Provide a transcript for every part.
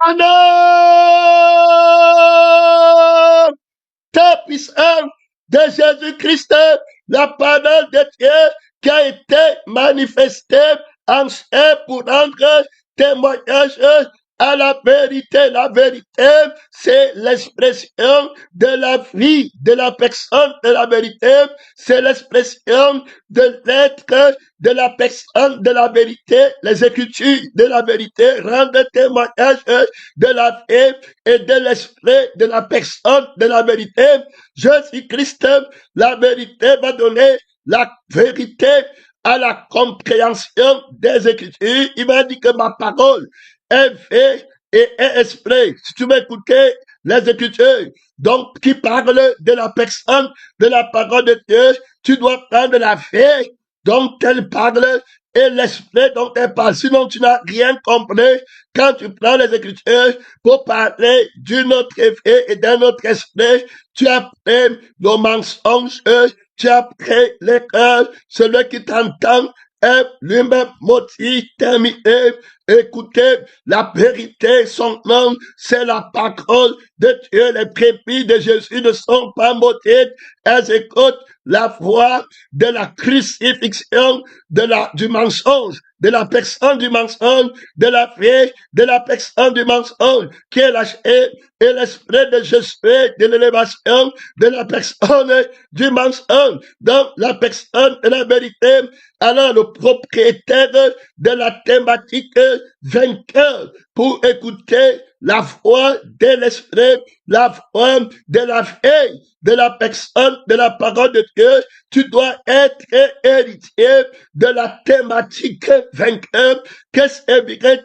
Au nom très puissant de Jésus-Christ, la parole de Dieu qui a été manifestée en ce pour rendre témoignage à la vérité. La vérité, c'est l'expression de la vie de la personne de la vérité. C'est l'expression de l'être de la personne de la vérité. Les Écritures de la vérité rendent témoignage de la vie et de l'esprit de la personne de la vérité. Jésus-Christ, la vérité va donner la vérité à la compréhension des Écritures. Il m'a dit que ma parole est vie et est esprit. Si tu veux écouter les Écritures, donc qui parlent de la personne, de la parole de Dieu, tu dois prendre la vie dont elle parle et l'esprit dont elle parle. Sinon, tu n'as rien compris quand tu prends les Écritures pour parler d'une autre vie et d'un autre esprit. Tu as pris nos mensonges, tu as pris les cœurs, celui qui t'entend est lui-même maudit, terminé. Écoutez, la vérité, son nom, c'est la parole de Dieu. Les brebis de Jésus ne sont pas maudites. Elles écoutent la voix de la crucifixion, du mensonge, de la personne du mensonge, de la vie, de la personne du mensonge, qui est lâché, et l'esprit de Jésus, de l'élévation, de la personne du mensonge, dans la personne de la vérité. Alors, le propriétaire de la thématique vainqueur pour écouter la voix de l'esprit, la voix de la vie, de la personne, de la parole de Dieu. Tu dois être héritier de la thématique vainqueur. Qu'est-ce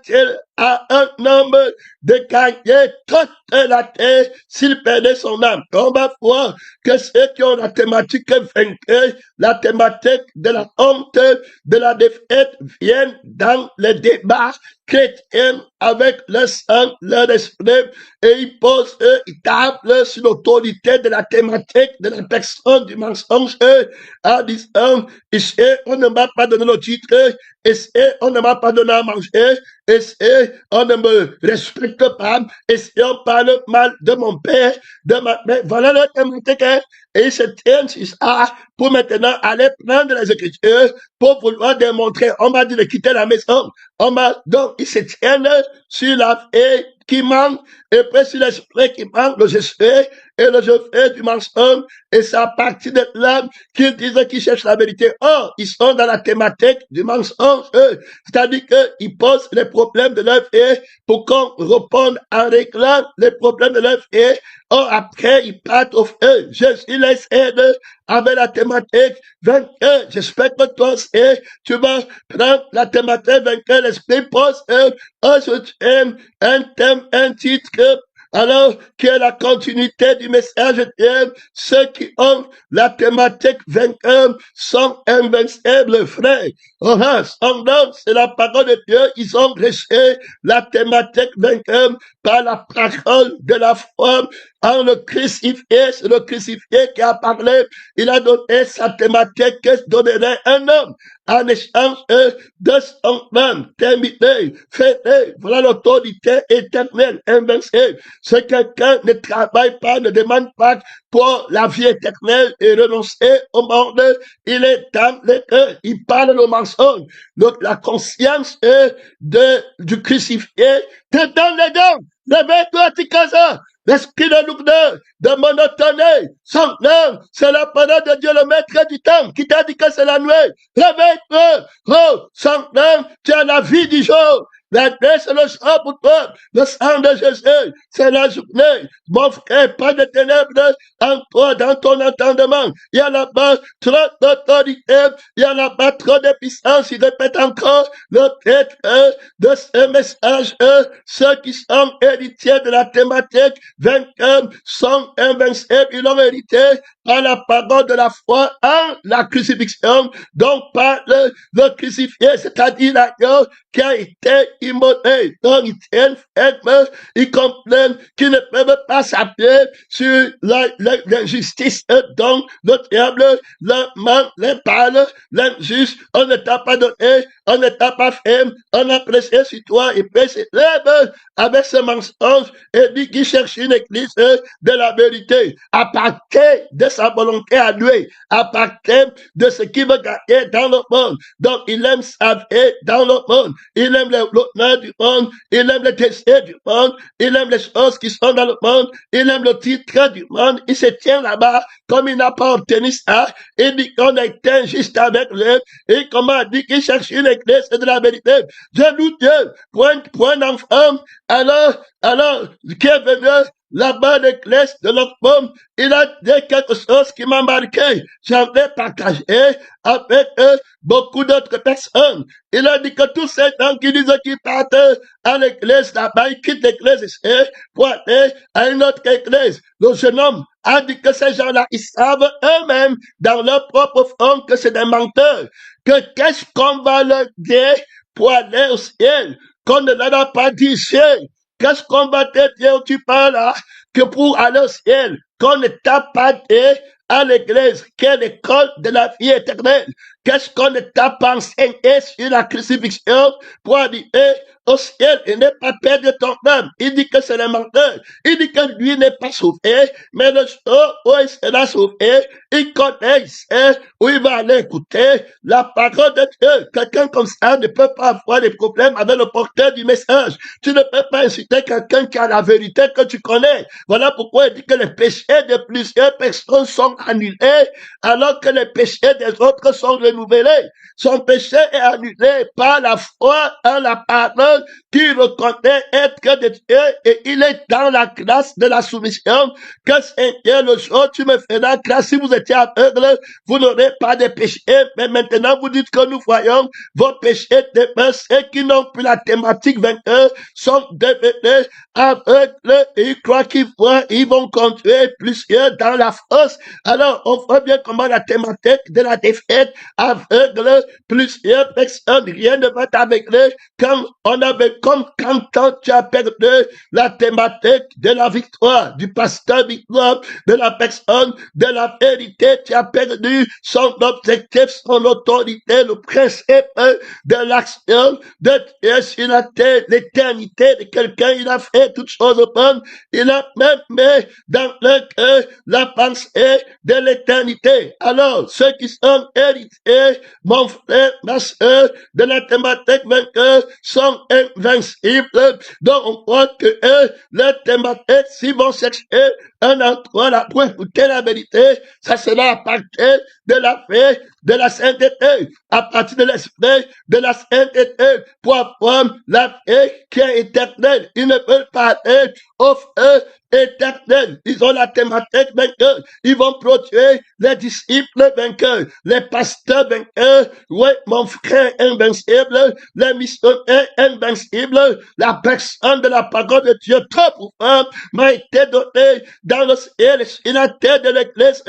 qu'il à un homme de gagner toute la terre s'il perdait son âme? On va voir que ceux qui ont la thématique vainqueur, la thématique de la honte, de la défaite, viennent dans les débats chrétiens avec le sang, leur esprit, et ils posent, ils tablent sur l'autorité de la thématique de la personne du mensonge, en disant, ici, on ne m'a pas donné le titre, ici, on ne m'a pas donné à manger, ici, on ne me respecte pas, ici, on parle mal de mon père, de ma mère. Voilà le thématique, et ils se tiennent sur ça pour maintenant aller prendre les Écritures pour vouloir démontrer. On m'a dit de quitter la maison. Donc, ils se tiennent sur la vie qui manque, et puis sur l'esprit qui manque, le esprit et le jeu du mensonge. Et c'est à partir de là qu'ils disent qu'ils cherchent la vérité. Or, ils sont dans la thématique du mensonge. C'est-à-dire qu'ils posent les problèmes de leur vie pour qu'on réponde en réglant les problèmes de leur vie. Or, après, ils partent au feu. Jésus les aide avec la thématique vainqueur. J'espère que toi aussi, tu vas prendre la thématique vainqueur. L'esprit pose un thème, un titre, alors qui est la continuité du message de Dieu. Ceux qui ont la thématique vainqueur sont invincibles, frères. Oh, son nom, c'est la parole de Dieu. Ils ont reçu la thématique vainqueur par la parole de la foi. En le crucifié, c'est le crucifié qui a parlé. Il a donné sa thématique que donnerait un homme en échange de son âme terminé, fêté. Voilà l'autorité éternelle, invincible. Si quelqu'un ne travaille pas, ne demande pas pour la vie éternelle et renoncer au monde, il est dans le cœur. Il parle le mensonge. Donc, la conscience du crucifié, t'es dans les dents. Réveille-toi, Tikasa. L'esprit de lourdeur, de monotonie, son nom, c'est la parole de Dieu, le maître du temps, qui t'a dit que c'est la nuit. Réveille-toi, oh, son nom, tu as la vie du jour. La nuit, c'est le sang pour toi. Le sang de Jésus, c'est la journée. Mon frère, pas de ténèbres en toi, dans ton entendement. Il y a là-bas trop d'autorité, il y a là-bas trop de puissance. Il répète encore le titre de ce message. Ceux qui sont héritiers de la thématique vainqueurs sont invincibles. Ils l'ont hérité par la parole de la foi en la crucifixion, donc par le crucifié, c'est-à-dire l'agneau qui a été immolés, donc ils tiennent ferme, ils comprennent qu'ils ne peuvent pas s'appuyer sur l'injustice, donc le diable, le mal, les balles, l'injuste, on ne t'a pas donné, on ne t'a pas fait, on a pressé sur toi, et puis se lève avec ce mensonge et dit qu'il cherche une église de la vérité, à partir de sa volonté à lui, à partir de ce qu'il veut gagner dans le monde. Donc, il aime sa vie dans le monde, il aime l'honneur du monde, il aime les désirs du monde, il aime les choses qui sont dans le monde, il aime le titre du monde, il se tient là-bas comme il n'a pas obtenu ça, il dit qu'on est injuste avec lui, et comment il dit qu'il cherche une église de la vérité. Je loue Dieu pour un enfant, alors, qui est venu là-bas l'église de notre homme, il a dit quelque chose qui m'a marqué. J'en ai partagé avec beaucoup d'autres personnes. Il a dit que tous ces gens qui disent qu'ils partent à l'église là-bas, ils quittent l'église ici pour aller à une autre église. Le jeune homme a dit que ces gens-là, ils savent eux-mêmes dans leur propre fond que c'est des menteurs. Que qu'est-ce qu'on va leur dire pour aller au ciel? Qu'on ne leur a pas dit ciel. Qu'est-ce qu'on va te dire, tu parles là, que pour aller au ciel, qu'on ne t'a pas dit à l'église, quelle école de la vie éternelle? Qu'est-ce qu'on ne t'a pas enseigné sur la crucifixion pour arriver au ciel et ne pas perdre ton âme? Il dit que c'est le menteur. Il dit que lui n'est pas sauvé, mais le jour où il sera sauvé, il connaît, il sait où il va aller écouter la parole de Dieu. Quelqu'un comme ça ne peut pas avoir des problèmes avec le porteur du message. Tu ne peux pas inciter quelqu'un qui a la vérité que tu connais. Voilà pourquoi il dit que les péchés de plusieurs personnes sont annulés, alors que les péchés des autres sont renouvelés. Son péché est annulé par la foi en la parole qu'il reconnaît être de Dieu, et il est dans la grâce de la soumission. Que Seigneur, le jour tu me feras grâce. Si vous étiez aveugle, vous n'aurez pas de péché, mais maintenant vous dites que nous voyons vos péchés demeurent. Ceux qui n'ont plus la thématique vainqueur sont devenus aveugles, et ils croient qu'ils voient, ils vont conduire plusieurs dans la fosse. Alors, on voit bien comment la thématique de la défaite aveugle plusieurs personnes. Rien ne va t'aveugler comme quand tu as perdu la thématique de la victoire, du pasteur victoire, de la personne, de la vérité. Tu as perdu son objectif, son autorité, le principe de l'action de Dieu sur la terre, l'éternité de quelqu'un. Il a fait toutes choses bonnes. Il a même mis dans le cœur la pensée de l'éternité. Alors, ceux qui sont héritiers, mon frère, ma soeur, de la thématique vainqueur, sont invincibles. Donc, on voit que eux, la thématique, s'ils vont chercher un endroit là pour écouter la vérité, ça sera à partir de la paix, de la sainteté, à partir de l'esprit, de la sainteté, pour avoir la paix qui est éternelle. Ils ne veulent pas être au feu éternel. Ils ont la thématique vainqueur. Ils vont produire les disciples vainqueurs, les pasteurs vainqueurs. Oui, mon frère invincible, les missionnaires invincibles. La personne de la parole de Dieu trop pouvoir m'a été donnée dans le ciel et la terre de l'église,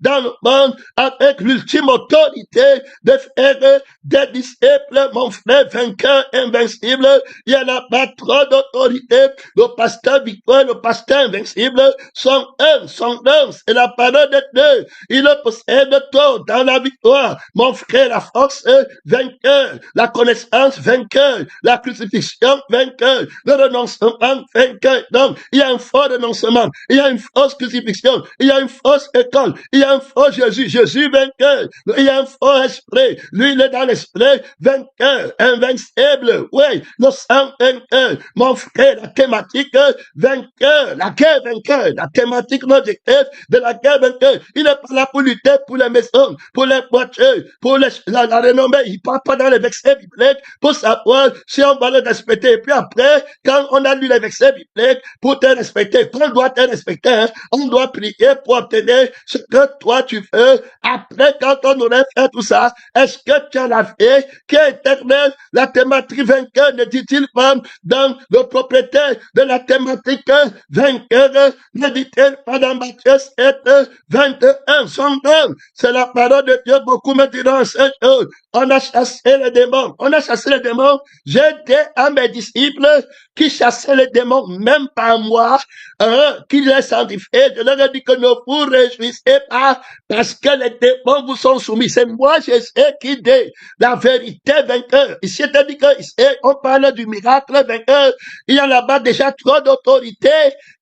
dans le monde, avec l'ultime autorité de faire des disciples, mon frère vainqueur invincible. Il y en a pas trop d'autorité. Le pasteur victoire, le pasteur invincible sont un, c'est la parole de Dieu. Il possède tout dans la victoire. Mon frère, la force vainqueur, la connaissance vainqueur, la crucifixion vainqueur, le renoncement vainqueur. Donc, il y a un faux renoncement, il y a une fausse crucifixion, il y a une fausse école, il y a un faux Jésus vainqueur, il y a un faux esprit, lui il est dans l'esprit vainqueur, invincible, oui, le sang vainqueur, mon frère, la thématique vainqueur, la guerre vainqueur, la thématique, l'objectif de la guerre vainqueur. Il n'est pas là pour lutter pour les maisons, pour les voitures, pour la renommée. Il ne parle pas dans les versets bibliques pour savoir si on va le respecter. Et puis après, quand on a lu les versets bibliques pour te respecter, qu'on doit te respecter, hein, on doit prier pour obtenir ce que toi tu veux. Après, quand on aurait fait tout ça, est-ce que tu as la vie qui est éternelle? La thématique vainqueur, ne dit-il pas dans le propriétaire de la thématique vainqueur, ne dit-il pas dans Matthieu 7, 21, son nom? C'est la parole de Dieu. Beaucoup me diront cette chose. on a chassé les démons. On a chassé les démons. J'ai dit à mes disciples qui chassaient les démons, même par moi, qui les sanctifiaient. Je leur ai dit que ne vous réjouissez pas parce que les démons vous sont soumis. C'est moi, Jésus, qui dit la vérité vainqueur. Ici, c'est dit que ici, on parle du miracle vainqueur. Il y a là-bas déjà trop d'autorité,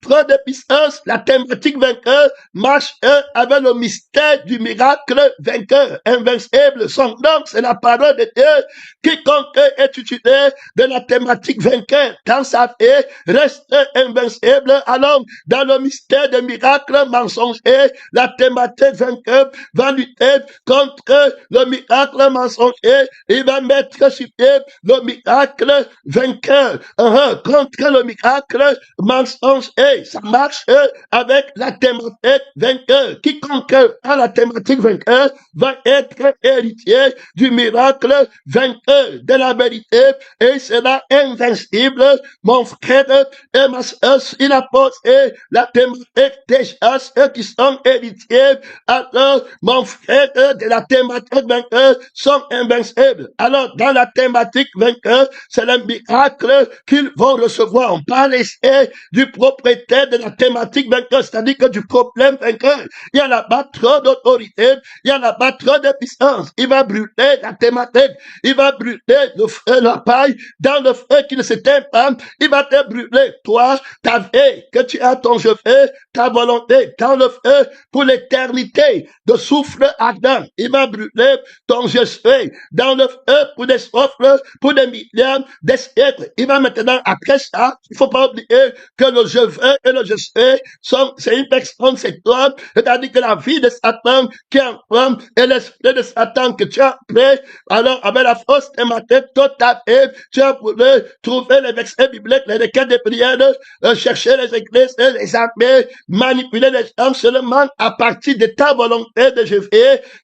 trop de puissance. La thématique vainqueur marche avec le mystère du miracle vainqueur, invincible. Son nom, c'est la parole de Dieu. Quiconque est titulaire de la thématique vainqueur dans sa vie reste invincible. Alors, dans le mystère des miracles mensongers, la thématique vainqueur va lutter contre le miracle mensonger. Il va mettre sur pied le miracle vainqueur contre le miracle mensonger. Ça marche avec la thématique vainqueur. Quiconque a la thématique vainqueur va être héritier du miracle vainqueur de la vérité et sera invincible. Mon frère et ma soeur, il a posé la thématique déjà ceux qui sont héritiers. Alors, mon frère de la thématique vainqueur sont invincibles. Alors, dans la thématique vainqueur, c'est le miracle qu'ils vont recevoir. On parle ici du propriétaire de la thématique vainqueur, c'est-à-dire que du problème vainqueur. Il y en a pas trop d'autorité, il y en a pas trop de puissance. Il va brûler la thématique, il va brûler le feu, la paille, dans le feu qui ne s'éteint pas. Il va te brûler, toi, ta vie, que tu as ton cheveu, ta volonté, dans le feu, pour l'éternité, de souffle ardent. Il va brûler ton cheveu, dans le feu, pour des souffles, pour des milliards, des siècles. Il va maintenant, après ça, il faut pas oublier que le je veux et le je sais sont, c'est une personne, c'est toi. C'est-à-dire que la vie de Satan qui est en toi et l'esprit de Satan que tu as pris, alors avec la force thématique, toute ta vie, tu as voulu trouver les versets bibliques, les requêtes de prière, chercher les églises, les armées, manipuler les gens seulement à partir de ta volonté de Jésus,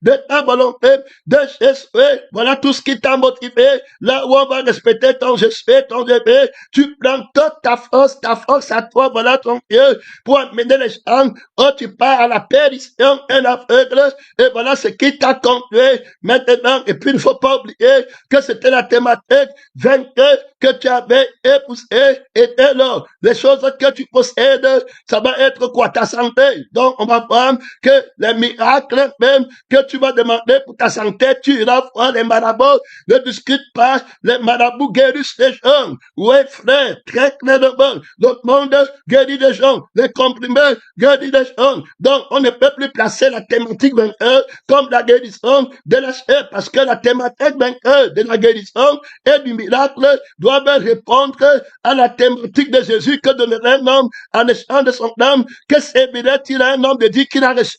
de ta volonté de Jésus. Voilà tout ce qui t'a motivé. Là où on va respecter ton Jésus, ton Jésus, tu prends toute ta force à toi, voilà ton Dieu, pour amener les gens. Oh, tu pars à la perdition, un aveugle, et voilà ce qui t'a conduit maintenant. Et puis, il ne faut pas oublier que c'était la thématique vainqueur que tu avais épousé, et dès lors, les choses que tu possèdes, ça va être quoi? Ta santé. Donc, on va voir que les miracles même que tu vas demander pour ta santé, tu iras voir les marabouts, ne discute pas, les marabouts guérissent les gens. Oui, frère, très clairement, notre monde guérit les gens, les comprimés guérissent les gens. Donc, on ne peut plus placer la thématique vainqueur comme la guérison de la chair, parce que la thématique vainqueur de la guérison et du miracle doivent répondre à la thématique de Jésus que donnerait un homme en échange de son âme, que servirait-il à un homme de dire qu'il a reçu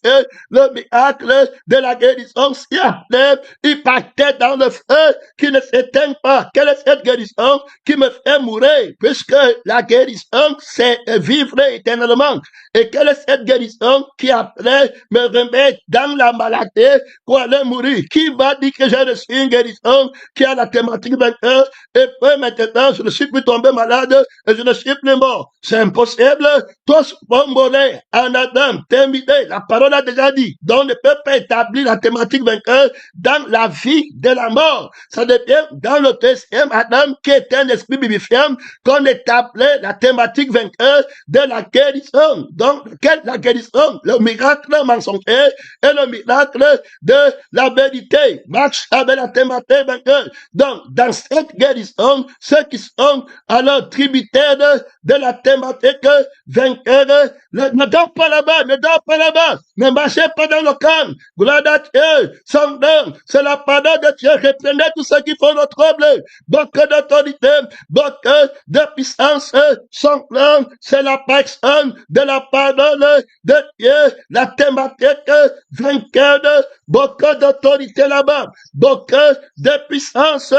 le miracle de la guérison. Si après, il partait dans le feu qui ne s'éteint pas. Quelle est cette guérison qui me fait mourir? Puisque la guérison, c'est vivre éternellement. Et quelle est cette guérison qui après me remet dans la maladie pour aller mourir? Qui va dire que j'ai reçu une guérison qui a la thématique vainqueur et puis maintenant je ne suis plus tombé malade et je ne suis plus mort? C'est impossible. Tous vont mourir en Adam, terminé. La parole a déjà dit. Donc on ne peut pas établir la thématique vainqueur dans la vie de la mort. Ça devient dans le deuxième Adam qui est un esprit vivifiant qu'on établit la thématique vainqueur de la guérison. Donc, la guérison, le miracle mensonger et le miracle de la vérité marche avec la thématique vainqueur. Donc, dans cette guérison, ceux qui sont alors tributaires de la thématique vainqueur, ne dors pas là-bas, ne dors pas là-bas, ne marchez pas dans le camp. Gloire à Dieu, son nom, c'est la parole de Dieu. Reprenez tous ceux qui font le trouble. Beaucoup d'autorité, beaucoup de puissance, son nom, c'est la personne de la parole de Dieu, la thématique vainqueur, beaucoup d'autorité là-bas, beaucoup de puissance,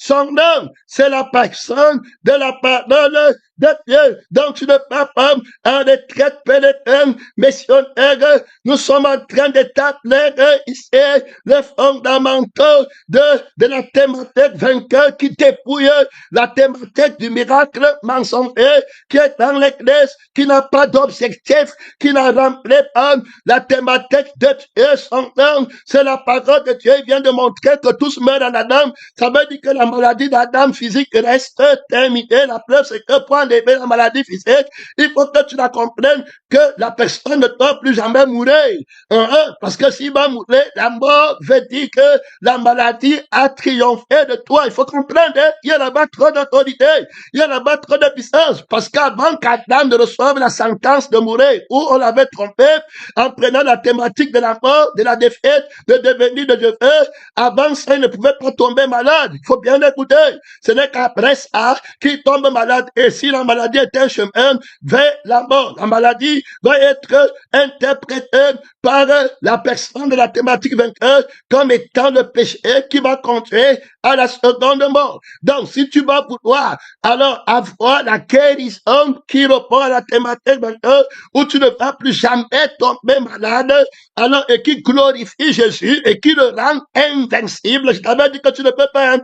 son nom, c'est la personne de la parole de Dieu. Donc, tu ne peux pas en retraite pénétrante missionnaire. Nous sommes en train d'établir ici les fondamentaux de la thématique vainqueur qui dépouille la thématique du miracle mensonger qui est dans l'église, qui n'a pas d'objectif, qui n'a rempli pas la thématique de Dieu. Son nom, c'est la parole de Dieu. Il vient de montrer que tous meurent en Adam. Ça veut dire que la maladie d'Adam physique reste terminée. La preuve, c'est que pour enlever la maladie physique, il faut que tu la comprennes que la personne ne doit plus jamais mourir. Parce que s'il va mourir, la mort veut dire que la maladie a triomphé de toi. Il faut comprendre, il y a là-bas trop d'autorité, il y a là-bas trop de puissance. Parce qu'avant qu'Adam ne reçoive la sentence de mourir, où on l'avait trompé en prenant la thématique de la mort, de la défaite, de devenir de Dieu, avant ça, il ne pouvait pas tomber malade. Il faut bien écouter. Ce n'est qu'après ça qu'il tombe malade. Et si la maladie est un chemin vers la mort, la maladie va être interprétée par la personne de la thématique vainqueur comme étant le péché qui va conduire à la seconde mort. Donc, si tu vas vouloir alors avoir la guérison qui répond à la thématique vainqueur, où tu ne vas plus jamais tomber malade, alors, et qui glorifie Jésus et qui le rend invincible. Je t'avais dit que tu ne peux pas,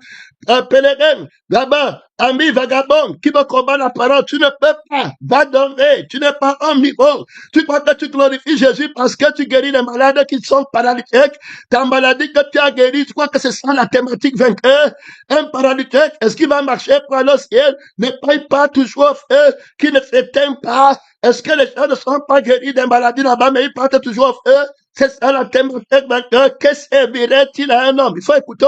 un pèlerin, là-bas, ami vagabond, qui veut combattre la parole, tu ne peux pas, va donner, tu n'es pas omnivore. Tu crois que tu glorifies Jésus parce que tu guéris les malades qui sont paralytiques, ta maladie que tu as guérie, tu crois que c'est ça la thématique vainqueur. Un paralytique, est-ce qu'il va marcher pour aller au ciel? Ne paye pas toujours feu, qui ne s'éteint pas. Est-ce que les gens ne sont pas guéris des maladies là-bas, mais ils partent toujours au feu? C'est ça la thématique vainqueur. Que servirait-il à un homme? Il faut écouter,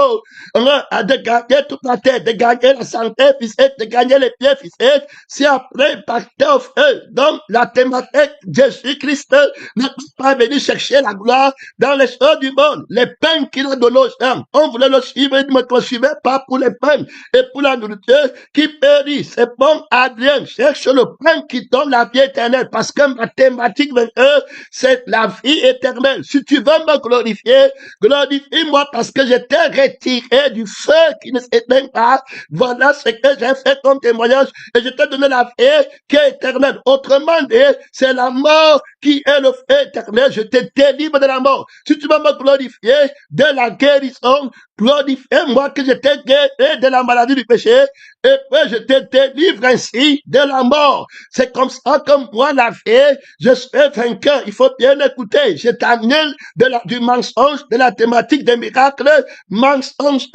de gagner toute la tête, de gagner la santé physique, de gagner les pieds physiques, si après il partait au feu. Donc, la thématique Jésus-Christ n'est pas venu chercher la gloire dans les choses du monde. Les pains qu'il a donné aux gens, on voulait le suivre, il ne me suivait pas pour les pains et pour la nourriture qui périt. C'est bon, Adrien, cherche le pain qui donne la vie éternelle, parce que ma thématique vainqueur, c'est la vie éternelle. Si tu veux me glorifier, glorifie-moi parce que j'étais retiré du feu qui ne s'éteint pas. Voilà ce que j'ai fait comme témoignage et je t'ai donné la vie qui est éternelle. Autrement dit, c'est la mort qui est le feu éternel. Je te délivre de la mort. Si tu veux me glorifier de la guérison, glorifie-moi que je t'ai guéri de la maladie du péché et puis je te délivre ainsi de la mort. C'est comme ça que moi, la vie, je suis vainqueur. Il faut bien écouter. Je t'annule du mensonge, de la thématique des miracles, mensonge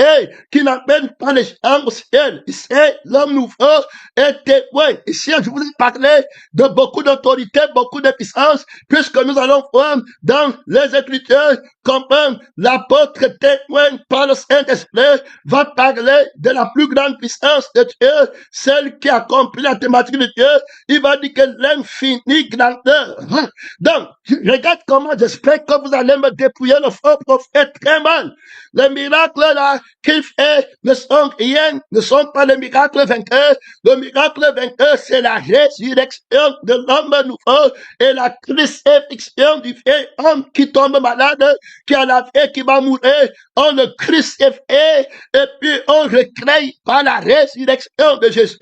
qui n'amène pas les gens au ciel. C'est l'homme nouveau et témoin. Ici, je vous ai parlé de beaucoup d'autorité, beaucoup de puissance, puisque nous allons voir dans les Écritures comment l'apôtre témoin par le Saint-Esprit va parler de la plus grande puissance de Dieu, celle qui accomplit la thématique de Dieu. Il va dire que l'infini grandeur. Donc, regarde comment j'espère que vous allez me dépouiller le faux prophète très mal. Les miracles là qu'il fait ne sont rien, ne sont pas les miracles vainqueurs. Le miracle vainqueur, c'est la résurrection de l'homme nouveau et la crucifixion du vieil homme qui tombe malade, qui a la vie, qui va mourir. On le crucifie et puis on le crée par la résurrection de Jésus.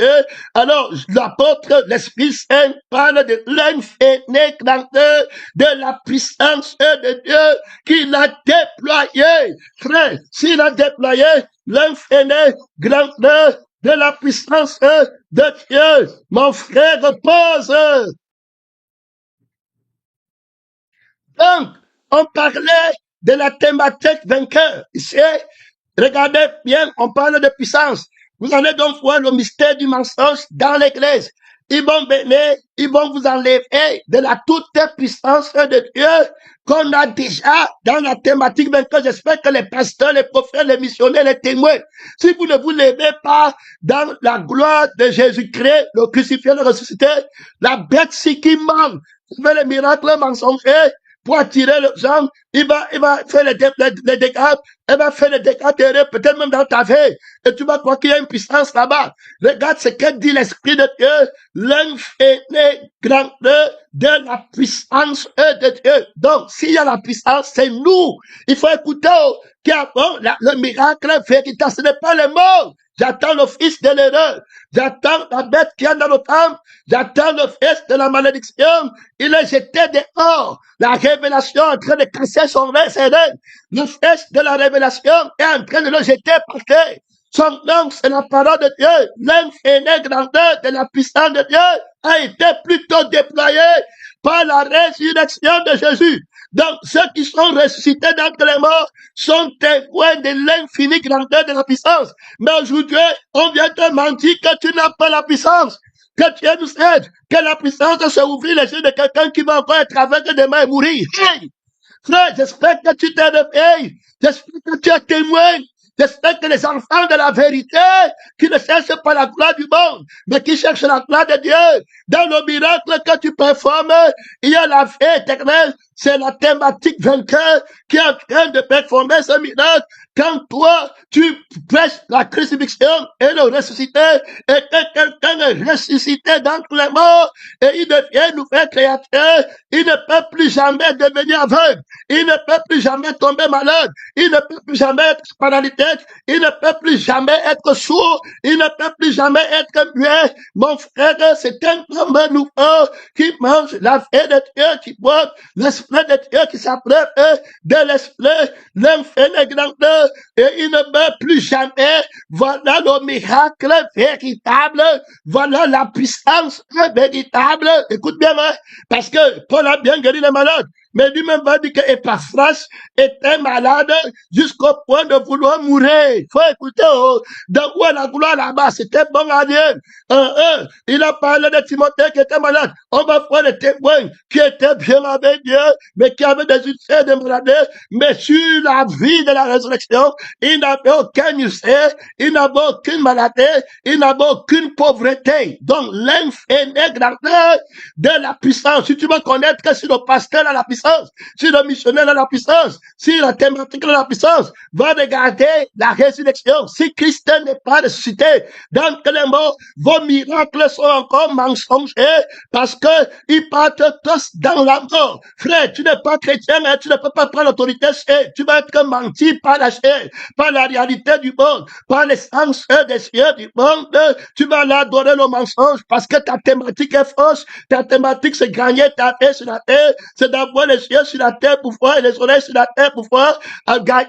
Alors, l'apôtre, l'Esprit Saint parle de l'infini grandeur, de la puissance de Dieu qu'il a déployé. Frère, s'il a déployé l'infini grandeur de la puissance de Dieu, mon frère repose. Donc, on parlait de la thématique vainqueur. Ici, regardez bien, on parle de puissance. Vous allez donc voir le mystère du mensonge dans l'église. Ils vont venir, ils vont vous enlever de la toute puissance de Dieu qu'on a déjà dans la thématique vainqueur. J'espère que les pasteurs, les prophètes, les missionnaires, les témoins, si vous ne vous levez pas dans la gloire de Jésus-Christ, le crucifié, le ressuscité, la bête, c'est qui manque. Vous faites les miracles mensongers pour attirer les gens il va faire les dégâts, il va faire les dégâts terribles, peut-être même dans ta vie. Et tu vas croire qu'il y a une puissance là-bas. Regarde ce que dit l'Esprit de Dieu. L'infinie grandeur de la puissance de Dieu. Donc, s'il y a la puissance, c'est nous. Il faut écouter le miracle véritable. Ce n'est pas le monde. J'attends le fils de l'erreur. J'attends la bête qui est dans notre âme. J'attends le fils de la malédiction. Il est jeté dehors. La révélation est en train de casser son rêve. Le fils de la révélation est en train de le jeter par terre. Son nom, c'est la parole de Dieu. L'infinie grandeur de la puissance de Dieu a été plutôt déployée par la résurrection de Jésus. Donc, ceux qui sont ressuscités d'entre les morts sont témoins de l'infinie grandeur de la puissance. Mais aujourd'hui, on vient te mentir que tu n'as pas la puissance. Que tu es nous-mêmes, que la puissance de se ouvrir les yeux de quelqu'un qui va encore être aveugle demain et mourir. Hey! Frère, j'espère que tu t'es réveillé. J'espère que tu es témoin. J'espère que les enfants de la vérité, qui ne cherchent pas la gloire du monde, mais qui cherchent la gloire de Dieu, dans le miracle que tu performes, il y a la vie éternelle. C'est la thématique vainqueur qui est en train de performer ce miracle. Quand toi, tu prêches la crucifixion et le ressuscité, et que quelqu'un est ressuscité d'entre les morts, et il devient une nouvelle créature, il ne peut plus jamais devenir aveugle, il ne peut plus jamais tomber malade, il ne peut plus jamais être paralysé, il ne peut plus jamais être sourd, il ne peut plus jamais être muet. Mon frère, c'est un homme nouveau qui mange la vie de Dieu, qui boit l'esprit de Dieu, qui s'apprête de l'esprit, l'infini grandeur, et il ne meurt plus jamais. Voilà le miracle véritable, voilà la puissance véritable. Écoute bien, hein, parce que Paul a bien guéri les malades. Mais lui-même va dire que Epaphras était malade jusqu'au point de vouloir mourir. Faut écouter, oh. Donc, où est la gloire là-bas? C'était bon à Dieu. Il a parlé de Timothée qui était malade. On va voir les témoins qui étaient bien avec Dieu, mais qui avaient des ulcères de maladie. Mais sur la vie de la résurrection, il n'avait aucun ulcère, il n'avait aucune maladie, il n'avait aucune pauvreté. Donc, l'infini grandeur de la puissance. Si tu veux connaître que si le pasteur a la puissance, si le missionnaire a la puissance, si la thématique a la puissance, va regarder la résurrection. Si Christ n'est pas ressuscité, dans les morts, vos miracles sont encore mensongers parce que ils partent tous dans la mort. Frère, tu n'es pas chrétien, hein, tu ne peux pas prendre l'autorité, tu vas être menti par la chair, par la réalité du monde, par l'essence des cieux du monde. Tu vas l'adorer le mensonge parce que ta thématique est fausse. Ta thématique, c'est gagner ta paix sur la terre, c'est d'avoir les yeux sur la terre pour voir et les oreilles sur la terre pour voir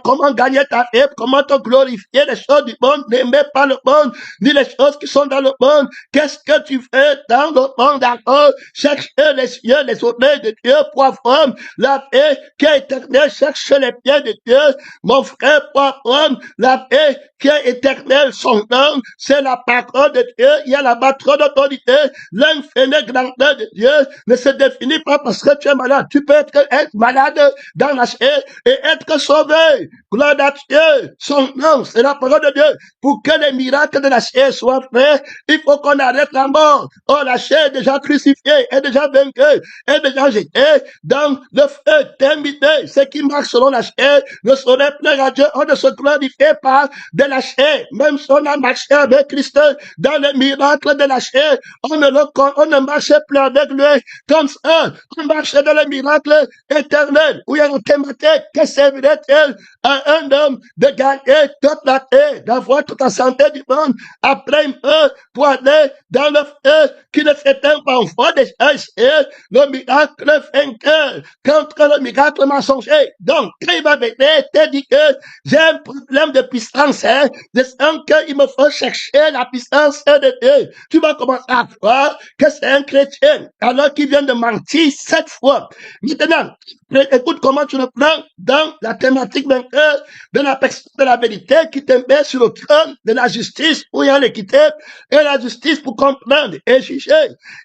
comment gagner ta paix, comment te glorifier les choses du monde. N'aimez pas le monde, ni les choses qui sont dans le monde. Qu'est-ce que tu fais dans le monde d'accord? Cherche les cieux, les oreilles de Dieu pour avoir la paix qui est éternelle. Cherche les pieds de Dieu, mon frère, pour apprendre la paix qui est éternelle. Son nom, c'est la parole de Dieu. Il y a là-bas trop d'autorité. L'infinie grandeur de Dieu ne se définit pas parce que tu es malade. Tu peux être malade dans la chair et être sauvé. Gloire à Dieu. Son nom, c'est la parole de Dieu. Pour que les miracles de la chair soient faits, il faut qu'on arrête la mort. Oh, la chair est déjà crucifiée, est déjà vaincue, est déjà jetée dans le feu terminé. Ce qui marche selon la chair ne saurait plaire à Dieu. On ne se glorifie pas de la chair. Même si on a marché avec Christ dans les miracles de la chair, on ne marchait plus avec lui comme ça. On marchait dans les miracles éternels où il y a une thématique que servirait-il à un homme de gagner toute la terre, d'avoir toute la santé du monde après un peu pour aller dans le feu qui ne s'éteint pas en foi des choses et le miracle vainqueur contre le miracle mensonger. Donc, quand il va venir, te dit que j'ai un problème de puissance, hein. Je sens qu'il me faut chercher la puissance de Dieu. Tu vas commencer à croire que c'est un chrétien, alors qu'il vient de mentir 7 fois. Maintenant, écoute comment tu le prends dans la thématique vainqueur de la personne de la vérité qui te met sur le trône de la justice où il y a l'équité et la justice pour comprendre et juger.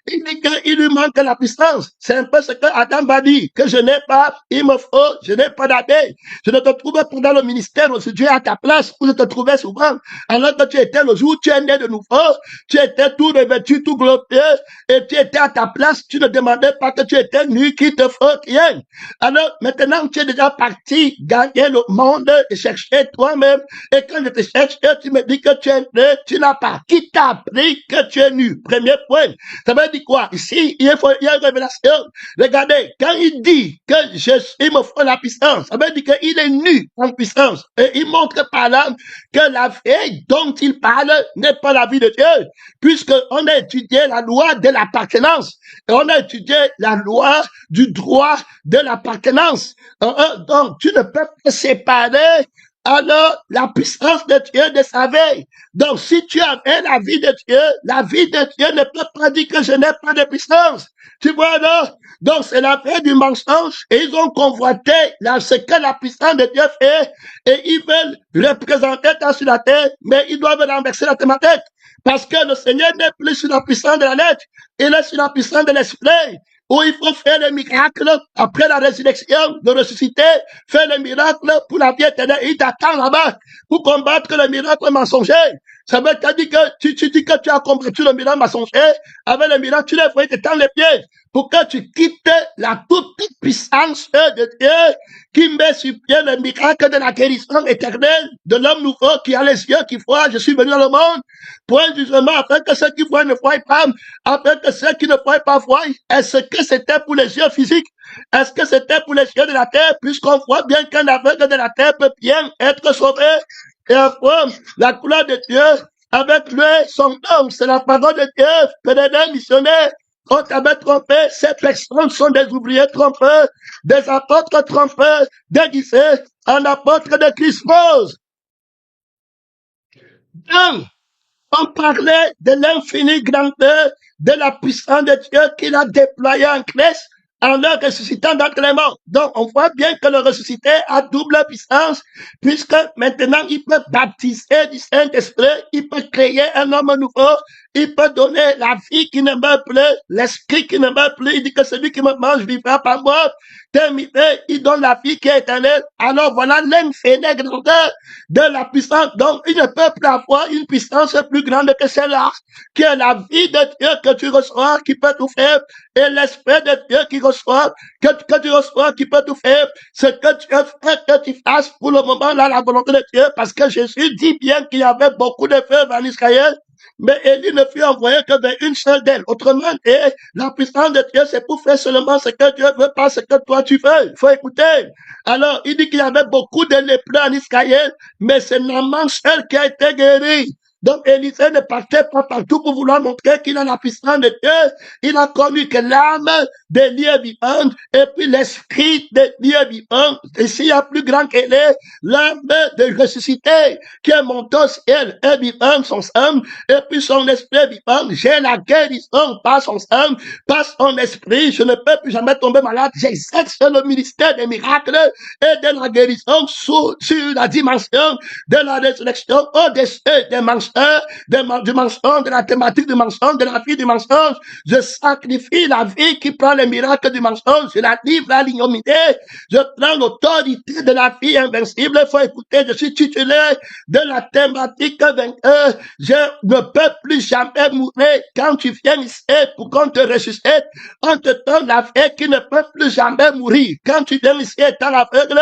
Il dit qu'il lui manque la puissance. C'est un peu ce que Adam va dire, que je n'ai pas, il me faut, je n'ai pas d'abeille. Je ne te trouvais pas dans le ministère aujourd'hui à ta place où je te trouvais souvent. Alors que tu étais le jour où tu es né de nouveau, tu étais tout revêtu, tout glorieux, et tu étais à ta place, tu ne demandais pas que tu étais nu, qu'il te faut, rien. Alors, maintenant, tu es déjà parti gagner le monde et chercher toi-même. Et quand je te cherche, tu me dis que tu es né, tu n'as pas. Qui t'a appris que tu es nu? Premier point. Ça veut dire quoi? Ici, il y a une révélation. Regardez, quand il dit que il me faut la puissance, ça veut dire qu'il est nu en puissance. Et il montre par là que la vie dont il parle n'est pas la vie de Dieu, puisqu'on a étudié la loi de l'appartenance. Et on a étudié la loi du droit de l'appartenance. Donc, tu ne peux pas séparer alors la puissance de Dieu de sa vie. Donc, si tu avais la vie de Dieu ne peut pas dire que je n'ai pas de puissance. Tu vois, non? Donc, c'est la vie du mensonge et ils ont convoité ce que la puissance de Dieu fait et ils veulent représenter ça sur la terre, mais ils doivent renverser la thématique. Parce que le Seigneur n'est plus sur la puissance de la lettre, il est sur la puissance de l'esprit, où il faut faire les miracles après la résurrection, de ressusciter, faire les miracles pour la vie éternelle. Il t'attend là-bas pour combattre le miracle mensonger. Ça veut dire que tu dis que tu as combattu le miracle mensonger, avec le miracle, tu les vois, te tendre les pieds pour que tu quittes la toute puissance de Dieu qui met sur pied le miracle de la guérison éternelle de l'homme nouveau qui a les yeux qui voient. Je suis venu dans le monde pour un jugement afin que ceux qui voient ne voient pas, afin que ceux qui ne voient pas voient. Est-ce que c'était pour les yeux physiques? Est-ce que c'était pour les yeux de la terre? Puisqu'on voit bien qu'un aveugle de la terre peut bien être sauvé. Et après, la couleur de Dieu, avec lui, son nom, c'est la parole de Dieu, pédénel, missionnaire. On t'avait trompé, ces personnes sont des ouvriers trompeurs, des apôtres trompeurs, déguisés en apôtres de Christos. Donc, on parlait de l'infinie grandeur, de la puissance de Dieu qu'il a déployée en Christ, en le ressuscitant d'entre les morts. Donc, on voit bien que le ressuscité a double puissance, puisque maintenant, il peut baptiser du Saint-Esprit, il peut créer un homme nouveau, il peut donner la vie qui ne meurt plus, l'esprit qui ne meurt plus. Il dit que celui qui me mange vivra par moi. Terminé, il donne la vie qui est éternelle. Alors voilà l'infinie grandeur de la puissance. Donc, il ne peut plus avoir une puissance plus grande que celle-là, qui est la vie de Dieu que tu reçois, qui peut tout faire, et l'esprit de Dieu qui reçoit, que tu reçois, qui peut tout faire. Ce que tu as fait, que tu fasses pour le moment, là, la volonté de Dieu, parce que Jésus dit bien qu'il y avait beaucoup de feux en Israël, mais Élie ne fut envoyé que vers une seule d'elles. Autrement, la puissance de Dieu, c'est pour faire seulement ce que Dieu veut, pas ce que toi tu veux. Il faut écouter. Alors, il dit qu'il y avait beaucoup de lépreux en Israël, mais c'est Naaman seul qui a été guéri. Donc, Élisée ne partait pas partout pour vouloir montrer qu'il a la puissance de Dieu. Il a connu que l'âme d'Élie est vivante, et puis l'esprit d'Élie est vivant. Et s'il y a plus grand qu'elle est, l'âme de ressuscité, qui est montée au ciel, est vivante, son âme, et puis son esprit est vivant. J'ai la guérison par son âme, par son esprit. Je ne peux plus jamais tomber malade. J'exerce le ministère des miracles et de la guérison sur la dimension de la résurrection au-dessus des mensonges. Du mensonge, de la thématique du mensonge, de la vie du mensonge. Je sacrifie la vie qui prend les miracles du mensonge. Je la livre à l'ignominie. Je prends l'autorité de la vie invincible. Il faut écouter, je suis titulaire de la thématique vainqueur. Je ne peux plus jamais mourir. Quand tu viens ici pour qu'on te ressuscite, on te donne la vie qui ne peut plus jamais mourir. Quand tu viens ici étant aveugle,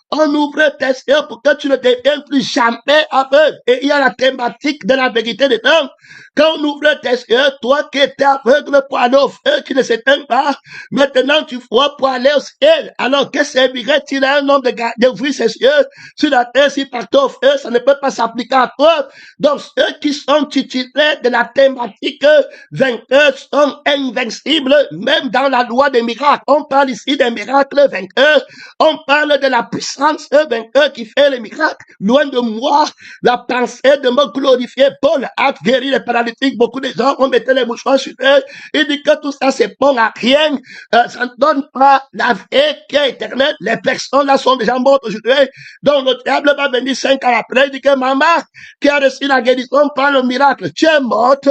on ouvre tes yeux pour que tu ne deviennes plus jamais aveugle. Et il y a la thématique de la vérité dedans. Quand on ouvre tes yeux, toi qui étais aveugle pour aller au feu qui ne s'éteint pas, maintenant tu vois pour aller au ciel. Alors que servirait-il à un homme d'ouvrir ses yeux sur la terre s'il partait au feu? Ça ne peut pas s'appliquer à toi. Donc ceux qui sont titulaires de la thématique vainqueurs sont invincibles, même dans la loi des miracles. On parle ici des miracles vainqueurs. On parle de la puissance vainqueur qui fait les miracles. Loin de moi la pensée de me glorifier. Paul a guéri les paralytiques. Beaucoup de gens ont mis les mouchoirs sur eux. Il dit que tout ça c'est bon à rien. Ça ne donne pas la vie qui est éternelle. Les personnes là sont déjà mortes aujourd'hui. Donc le diable va venir 5 ans après. Il dit que maman qui a reçu la guérison par le miracle, tu es morte.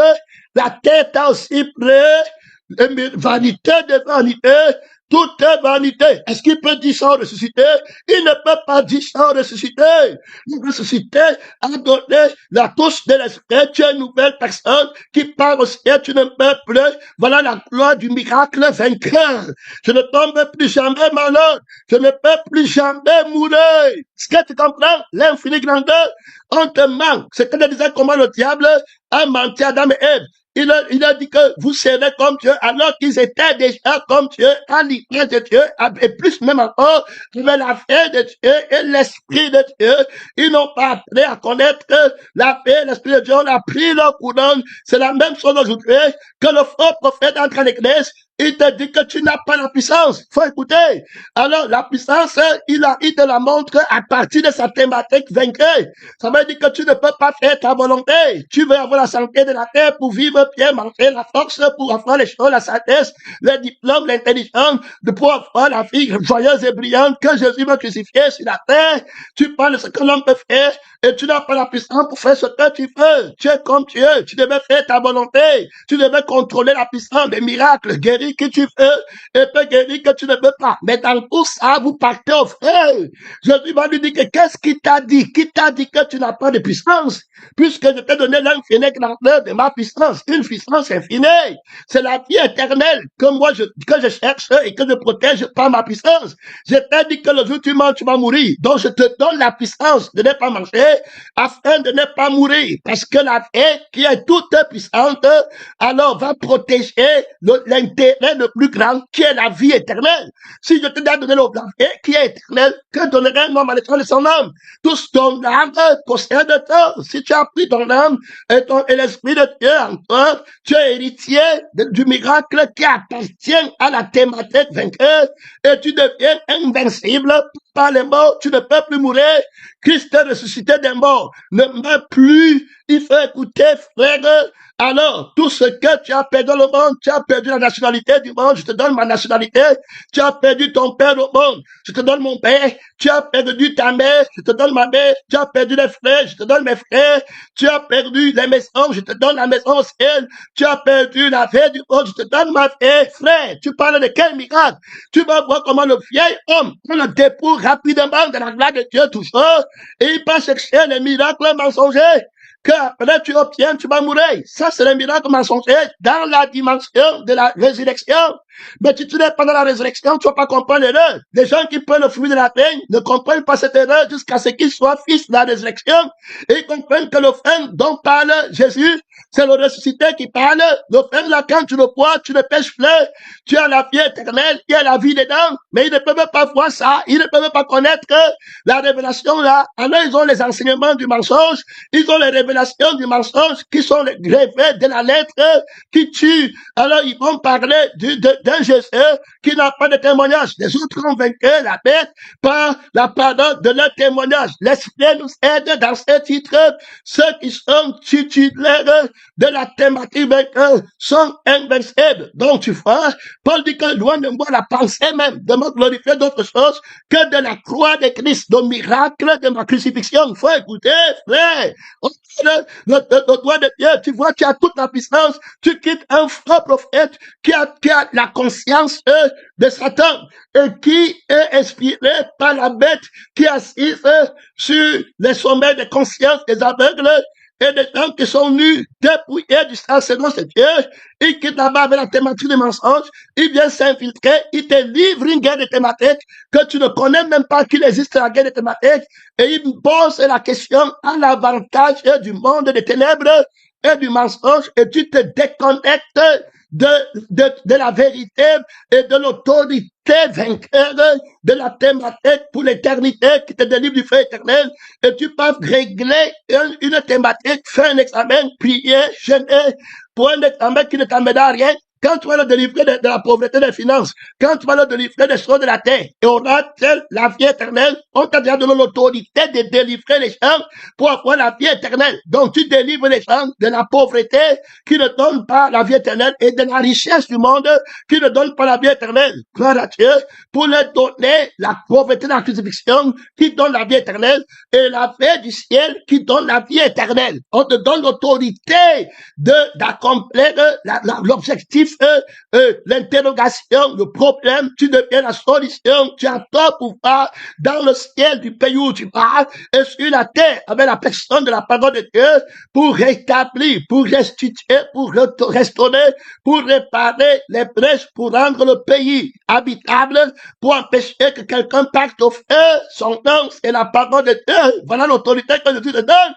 La tête a aussi pris vanité de vanité. toute vanité. Est-ce qu'il peut dire ça ressusciter? Il ne peut pas dire ça ressusciter. Le ressuscité a donné la touche de l'esprit. Tu es une nouvelle personne qui parle au ciel, tu ne peux plus. Voilà la gloire du miracle vainqueur. Je ne tombe plus jamais malade. Je ne peux plus jamais mourir. Est-ce que tu comprends? L'infinie grandeur, on te manque. C'est que disait comment le diable a menti à Adam et Ève. Il a dit que vous serez comme Dieu, alors qu'ils étaient déjà comme Dieu, à l'image de Dieu, et plus même encore, avec la foi de Dieu et l'esprit de Dieu. Ils n'ont pas appris à connaître la paix, l'esprit de Dieu. On a pris leur couronne. C'est la même chose aujourd'hui que le faux prophète entre à l'église. Il te dit que tu n'as pas la puissance. Faut écouter. Alors, la puissance, il te la montre à partir de sa thématique vaincue. Ça veut dire que tu ne peux pas faire ta volonté. Tu veux avoir la santé de la terre pour vivre bien, manger la force pour avoir les choses, la sagesse, le diplôme, l'intelligence, de pouvoir avoir la vie joyeuse et brillante que Jésus va crucifier sur la terre. Tu parles de ce que l'homme peut faire et tu n'as pas la puissance pour faire ce que tu veux. Tu es comme Dieu. Tu devais faire ta volonté. Tu devais contrôler la puissance des miracles, guérir que tu veux et peut guérir que tu ne peux pas. Mais dans tout ça, vous partez au frère. Jésus va lui dire que qu'est-ce qu'il t'a dit? Qui t'a dit que tu n'as pas de puissance? Puisque je t'ai donné l'infinie grandeur de ma puissance, une puissance infinie. C'est la vie éternelle que moi que je cherche et que je protège par ma puissance. Je t'ai dit que le jour où tu manges, tu vas mourir. Donc je te donne la puissance de ne pas manger afin de ne pas mourir. Parce que la vie qui est toute puissante, alors va protéger l'intérêt le plus grand qui est la vie éternelle. Si je te donne le blanc qui est éternel, que donnerait un homme à l'étoile de son âme? Tous ton âme possède de toi. Si tu as pris ton âme et l'esprit de Dieu en toi, tu es héritier du miracle qui appartient à la thématique vainqueur et tu deviens invincible par les morts. Tu ne peux plus mourir. Christ est ressuscité des morts. Ne meurs plus. Il faut écouter, frère. Alors, tout ce que tu as perdu dans le monde, tu as perdu la nationalité du monde, je te donne ma nationalité. Tu as perdu ton père au monde, je te donne mon père. Tu as perdu ta mère, je te donne ma mère. Tu as perdu les frères, je te donne mes frères. Tu as perdu les maisons, je te donne la maison au ciel. Tu as perdu la vie du monde, je te donne ma vie. Frère, tu parles de quel miracle? Tu vas voir comment le vieil homme prend le dépôt rapidement de la gloire de Dieu toujours et il passe chercher les miracles mensongers. Qu'après tu obtiens, tu vas mourir. Ça, c'est le miracle mensonger dans la dimension de la résurrection. Mais si tu n'es pas dans la résurrection, tu ne vas pas comprendre l'erreur. Les gens qui prennent le fruit de la peine ne comprennent pas cette erreur jusqu'à ce qu'ils soient fils de la résurrection. Et ils comprennent que le fin dont parle Jésus, c'est le ressuscité qui parle. Le fin là, quand tu le bois, tu ne pêches plus. Tu as la vie éternelle, il y a la vie dedans. Mais ils ne peuvent pas voir ça. Ils ne peuvent pas connaître la révélation là. Alors ils ont les enseignements du mensonge. Ils ont les révélations du mensonge qui sont les greffés de la lettre qui tue. Alors ils vont parler d'un Jésus qui n'a pas de témoignage. Les autres ont vaincu la bête par la parole de leur témoignage. L'Esprit nous aide dans ce titre. Ceux qui sont titulaires de la thématique vainqueur sont invincibles. Donc tu vois, Paul dit que loin de moi la pensée même de me glorifier d'autre chose que de la croix de Christ, le miracle de ma crucifixion. Il faut écouter, frère. Le doigt de Dieu, tu vois, tu as toute la puissance, tu quittes un faux prophète qui a la conscience de Satan et qui est inspiré par la bête qui est assise sur les sommets de conscience des aveugles et des gens qui sont nus, dépouillés du sang selon ce Dieu. Il quitte là-bas avec la thématique des mensonges, il vient s'infiltrer, il te livre une guerre de thématiques que tu ne connais même pas qu'il existe la guerre de thématiques et il pose la question à l'avantage du monde des ténèbres et du mensonge et tu te déconnectes de la vérité et de l'autorité vainqueur de la thématique pour l'éternité qui te délivre du feu éternel et tu peux régler une thématique, faire un examen, prier, jeûner pour un examen qui ne t'amènera à rien. Quand tu vas le délivrer de la pauvreté des finances, quand tu vas le délivrer des choses de la terre, et on a la vie éternelle, on t'a déjà donné l'autorité de délivrer les gens pour avoir la vie éternelle. Donc tu délivres les gens de la pauvreté qui ne donne pas la vie éternelle et de la richesse du monde qui ne donne pas la vie éternelle. Gloire à Dieu, pour leur donner la pauvreté de la crucifixion qui donne la vie éternelle et la paix du ciel qui donne la vie éternelle. On te donne l'autorité d'accomplir l'objectif fais l'interrogation, le problème, tu deviens la solution. Tu as ton pouvoir dans le ciel du pays où tu vas et sur la terre avec la personne de la parole de Dieu pour rétablir, pour restituer, pour restaurer, pour réparer les brèches, pour rendre le pays habitable, pour empêcher que quelqu'un parte au feu. Son nom, c'est la parole de Dieu. Voilà l'autorité que Jésus te donne.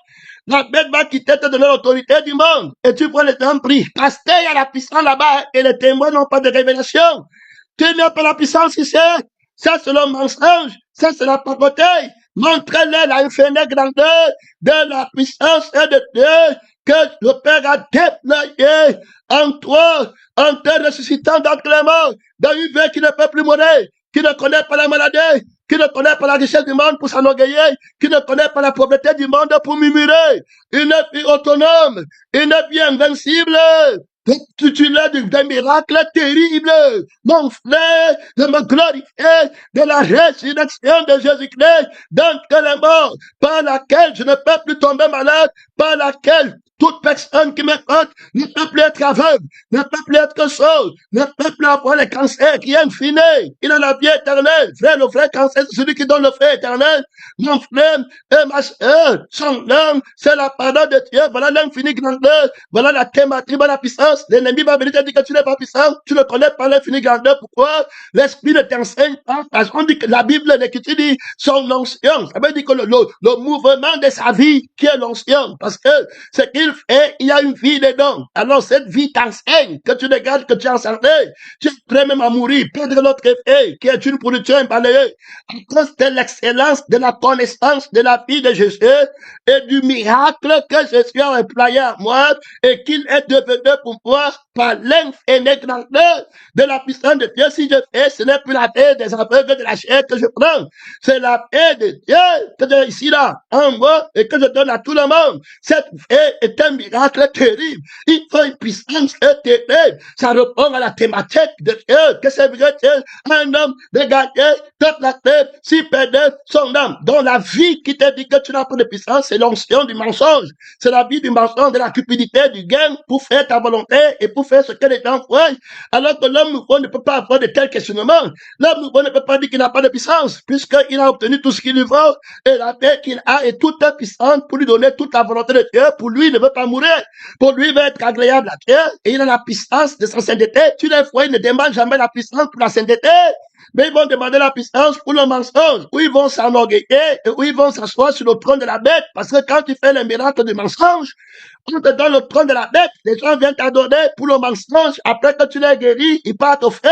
La bête va quitter te donner l'autorité du monde. Et tu prends le temps pris. Parce qu'il y a la puissance là-bas et les témoins n'ont pas de révélation. Tu n'as pas la puissance ici. Ça, c'est le mensonge. Ça, c'est la papauté. Montre-leur la infinie grandeur de la puissance de Dieu que le Père a déployé en toi, en te ressuscitant d'entre les morts, dans une vie qui ne peut plus mourir, qui ne connaît pas la maladie, qui ne connaît pas la richesse du monde pour s'enorgueillir, qui ne connaît pas la pauvreté du monde pour murmurer, une vie autonome, une vie invincible, titulaire d'un miracle terrible. Mon frère, je me glorifie de la résurrection de Jésus-Christ d'entre les morts, par laquelle je ne peux plus tomber malade, par laquelle toute personne qui m'écoute ne peut plus être aveugle, ne peut plus être sourd, ne peut plus avoir le cancer qui est infini. Il a la vie éternelle. Frère, le vrai cancer, c'est celui qui donne le feu éternel. Mon frère et ma soeur, son nom, c'est la parole de Dieu. Voilà l'infini grandeur. Voilà la thématique, voilà la puissance. L'ennemi va venir te dire que tu n'es pas puissant. Tu ne connais pas l'infini grandeur. Pourquoi? L'esprit ne t'enseigne pas. Parce qu'on dit que la Bible, l'écriture dit son onction. Ça veut dire que le mouvement de sa vie qui est l'onction. Parce que ce qu'il fait, il y a une vie dedans. Alors cette vie t'enseigne que tu regardes, que tu es en santé. Tu es prêt même à mourir, perdre notre effet, qui est une pourriture balayée. À cause de l'excellence de la connaissance de la vie de Jésus et du miracle que Jésus a employé à moi et qu'il est devenu pour moi par l'infinie grandeur de la puissance de Dieu. Si je fais, ce n'est plus la paix des aveugles de la chair que je prends. C'est la paix de Dieu que j'ai ici là, en moi, et que je donne à tout le monde. Cette paix est un miracle terrible. Il faut une puissance terrible. Ça répond à la thématique de Dieu. Que c'est vrai, un homme de gagner toute la terre, si perdre son âme. Dans la vie qui te dit que tu n'as pas de puissance, c'est l'onction du mensonge. C'est la vie du mensonge, de la cupidité, du gain, pour faire ta volonté et pour faire ce que les gens font. Alors que l'homme nouveau ne peut pas avoir de tels questionnements. L'homme nouveau ne peut pas dire qu'il n'a pas de puissance, puisqu'il a obtenu tout ce qu'il lui faut, et la paix qu'il a est toute puissante pour lui donner toute la volonté de Dieu. Pour lui, il ne veut pas mourir. Pour lui, il veut être agréable à Dieu, et il a la puissance de sa sainteté. Tu les vois, ils ne demandent jamais la puissance pour la sainteté, mais ils vont demander la puissance pour le mensonge, où ils vont s'enorgueillir, et où ils vont s'asseoir sur le trône de la bête, parce que quand tu fais le miracle du mensonge, on te donne le trône de la bête, les gens viennent t'adorer pour le mensonge, après que tu l'as guéri, ils partent au feu.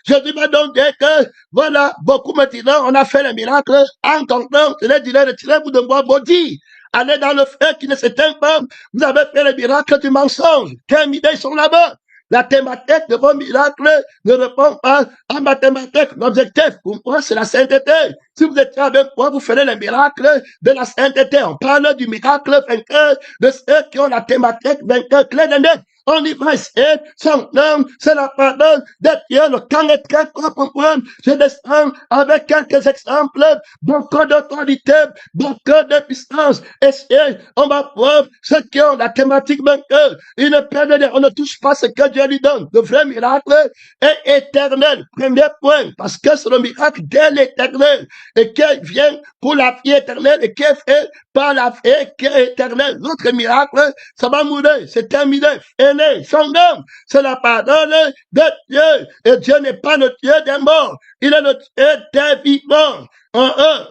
Jésus m'a donc dit que, voilà, beaucoup me diront, on a fait le miracle, en ton nom, je les dirai, retirez-vous de moi, maudit. Allez dans le feu qui ne s'éteint pas, vous avez fait le miracle du mensonge, terminé, ils sont là-bas. La thématique de vos miracles ne répond pas à ma thématique. L'objectif, pour moi, c'est la sainteté. Si vous êtes avec moi, vous ferez le miracle de la sainteté. On parle du miracle vainqueur, de ceux qui ont la thématique vainqueur clair et net. On y va essayer, son nom, c'est la parole de Dieu, le camp est très propre. Je descends avec quelques exemples, beaucoup d'autorité, beaucoup de puissance. Et on va voir ceux qui ont la thématique vainqueur. On ne touche pas ce que Dieu lui donne. Le vrai miracle est éternel. Premier point, parce que c'est le miracle de l'éternel et qui vient pour la vie éternelle et qui est fait par la vie qui est éternelle. L'autre miracle, ça va mourir, c'est terminé. Son nom, c'est la parole de Dieu. Et Dieu n'est pas le Dieu des morts. Il est le Dieu des vivants.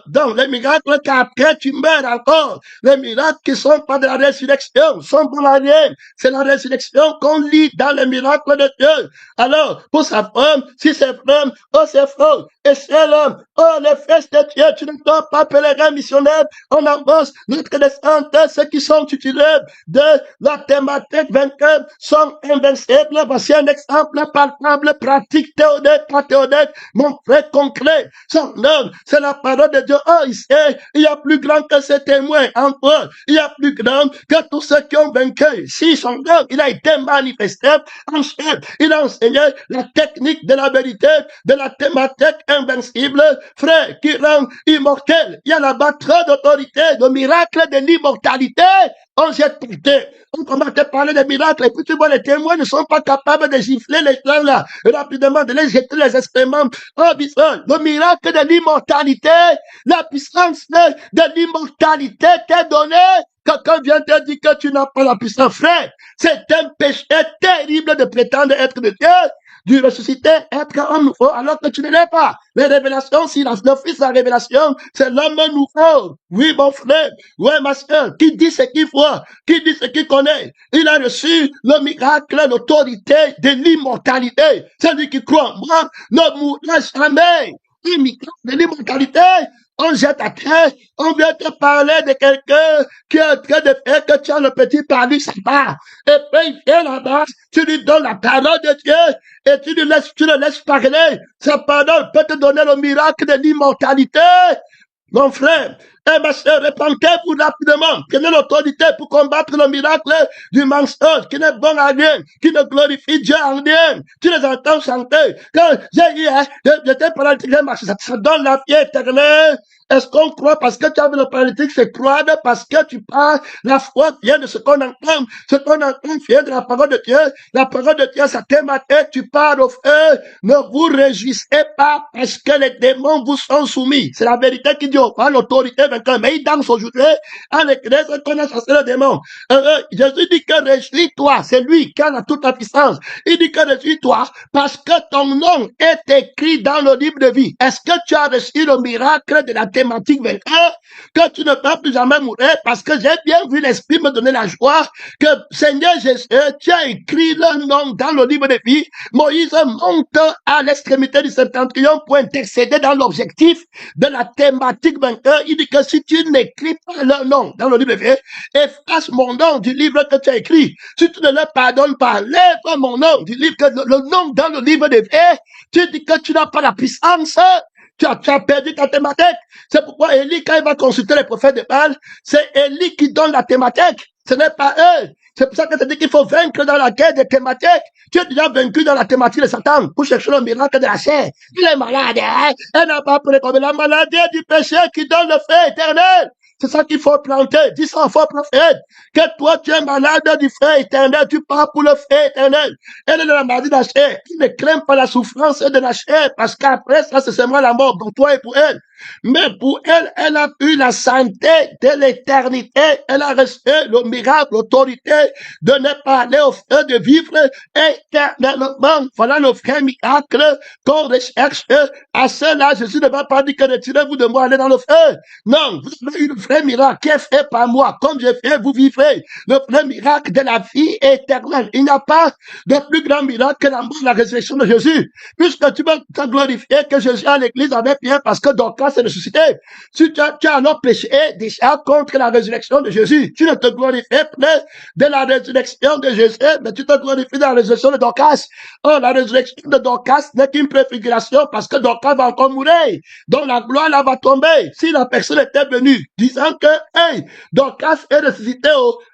Donc, les miracles qu'après tu meurs encore, les miracles qui sont pas de la résurrection, sont pour la vie. C'est la résurrection qu'on lit dans les miracles de Dieu. Alors, pour sa femme, si c'est vrai, c'est faux. Et c'est l'homme, les fesses de Dieu, tu ne dois pas pèlerin missionnaire. On avance notre descente, ceux qui sont titulaires de la thématique vainqueur sont invincibles. Voici un exemple palpable, pratique, théodèque, pas théodèque, mon frère concret. Son nom, c'est la parole de Dieu. Il y a plus grand que ces témoins en toi. Il y a plus grand que tous ceux qui ont vaincu. Si son nom, il a été manifesté en chef. Il a enseigné la technique de la vérité, de la thématique invincible, frère, qui rend immortel. Il y a là-bas trop d'autorité, de miracle de l'immortalité. On jette par terre. On commence à parler des miracles. Et puis tu vois, les témoins ne sont pas capables de gifler les gens là, rapidement, de les jeter les excréments. Oh, le miracle de l'immortalité, la puissance de l'immortalité t'est donnée. Quelqu'un vient te dire que tu n'as pas la puissance, frère. C'est un péché terrible de prétendre être de Dieu, du ressuscité, être un nouveau, alors que tu ne l'es pas. Les révélations, si le fils de la révélation, c'est l'homme nouveau. Oui, mon frère, oui, ma soeur, qui dit ce qu'il voit, qui dit ce qu'il connaît. Il a reçu le miracle, l'autorité de l'immortalité. Celui qui croit en moi ne mourra jamais. Le miracle de l'immortalité. On jette à terre, on vient te parler de quelqu'un qui est en train de faire que tu as le petit palu, ça part. Et puis il vient là-bas, tu lui donnes la parole de Dieu, et tu le laisses parler. Sa parole peut te donner le miracle de l'immortalité. Mon frère, et ma soeur, répentez-vous rapidement. Prenez l'autorité pour combattre le miracle du mensonge qui n'est bon à rien, qui ne glorifie Dieu en rien. Tu les entends chanter. Quand j'étais paralytique, ça donne la vie éternelle. Est-ce qu'on croit parce que tu as vu le paralytique, c'est croire parce que tu parles. La foi vient de ce qu'on entend. Ce qu'on entend vient de la parole de Dieu. La parole de Dieu, ça t'est maté, tu parles au feu. Ne vous réjouissez pas parce que les démons vous sont soumis. C'est la vérité qui dit au l'autorité vainqueur. Mais il danse aujourd'hui à l'église qu'on a chassé le démon. Jésus dit que réjouis-toi. C'est lui qui a toute la puissance. Il dit que réjouis-toi parce que ton nom est écrit dans le livre de vie. Est-ce que tu as reçu le miracle de la thématique vainqueur? Que tu ne peux plus jamais mourir parce que j'ai bien vu l'Esprit me donner la joie que Seigneur Jésus, tu as écrit le nom dans le livre de vie. Moïse monte à l'extrémité du septentrion pour intercéder dans l'objectif de la thématique vainqueur. Il dit que si tu n'écris pas le nom dans le livre de vie, efface mon nom du livre que tu as écrit. Si tu ne le pardonnes pas, lève mon nom du livre, le nom dans le livre de vie. Tu dis que tu n'as pas la puissance. Tu as perdu ta thématique. C'est pourquoi Élie, quand il va consulter les prophètes de Baal, c'est Élie qui donne la thématique. Ce n'est pas eux. C'est pour ça que tu dis qu'il faut vaincre dans la guerre des thématiques. Tu es déjà vaincu dans la thématique de Satan pour chercher le miracle de la chair. Il est malade. Hein? Elle n'a pas pris comme la maladie du péché qui donne le feu éternel. C'est ça qu'il faut planter. Dis ça au faux prophète. Que toi, tu es malade du feu éternel. Tu pars pour le feu éternel. Elle est dans la maladie de la chair. Tu ne crains pas la souffrance de la chair parce qu'après ça, c'est seulement la mort pour toi et pour elle. Mais pour elle, elle a eu la santé de l'éternité. Elle a reçu le miracle, l'autorité de ne pas aller au feu, de vivre éternellement. Voilà le vrai miracle qu'on recherche. À cela, Jésus ne va pas dire que retirez-vous de moi, allez dans le feu. Non, vous avez eu le vrai miracle qui est fait par moi. Comme j'ai fait, vous vivrez. Le vrai miracle de la vie éternelle. Il n'y a pas de plus grand miracle que la mort, la résurrection de Jésus. Puisque tu vas te glorifier que Jésus à l'église avait bien parce que Dorcas est ressuscité. Si tu as alors péché déjà contre la résurrection de Jésus, tu ne te glorifies plus de la résurrection de Jésus, mais tu te glorifies de la résurrection de Dorcas. Oh, la résurrection de Dorcas n'est qu'une préfiguration parce que Dorcas va encore mourir. Donc la gloire là va tomber. Si la personne était venue disant que, hey, Dorcas est ressuscité,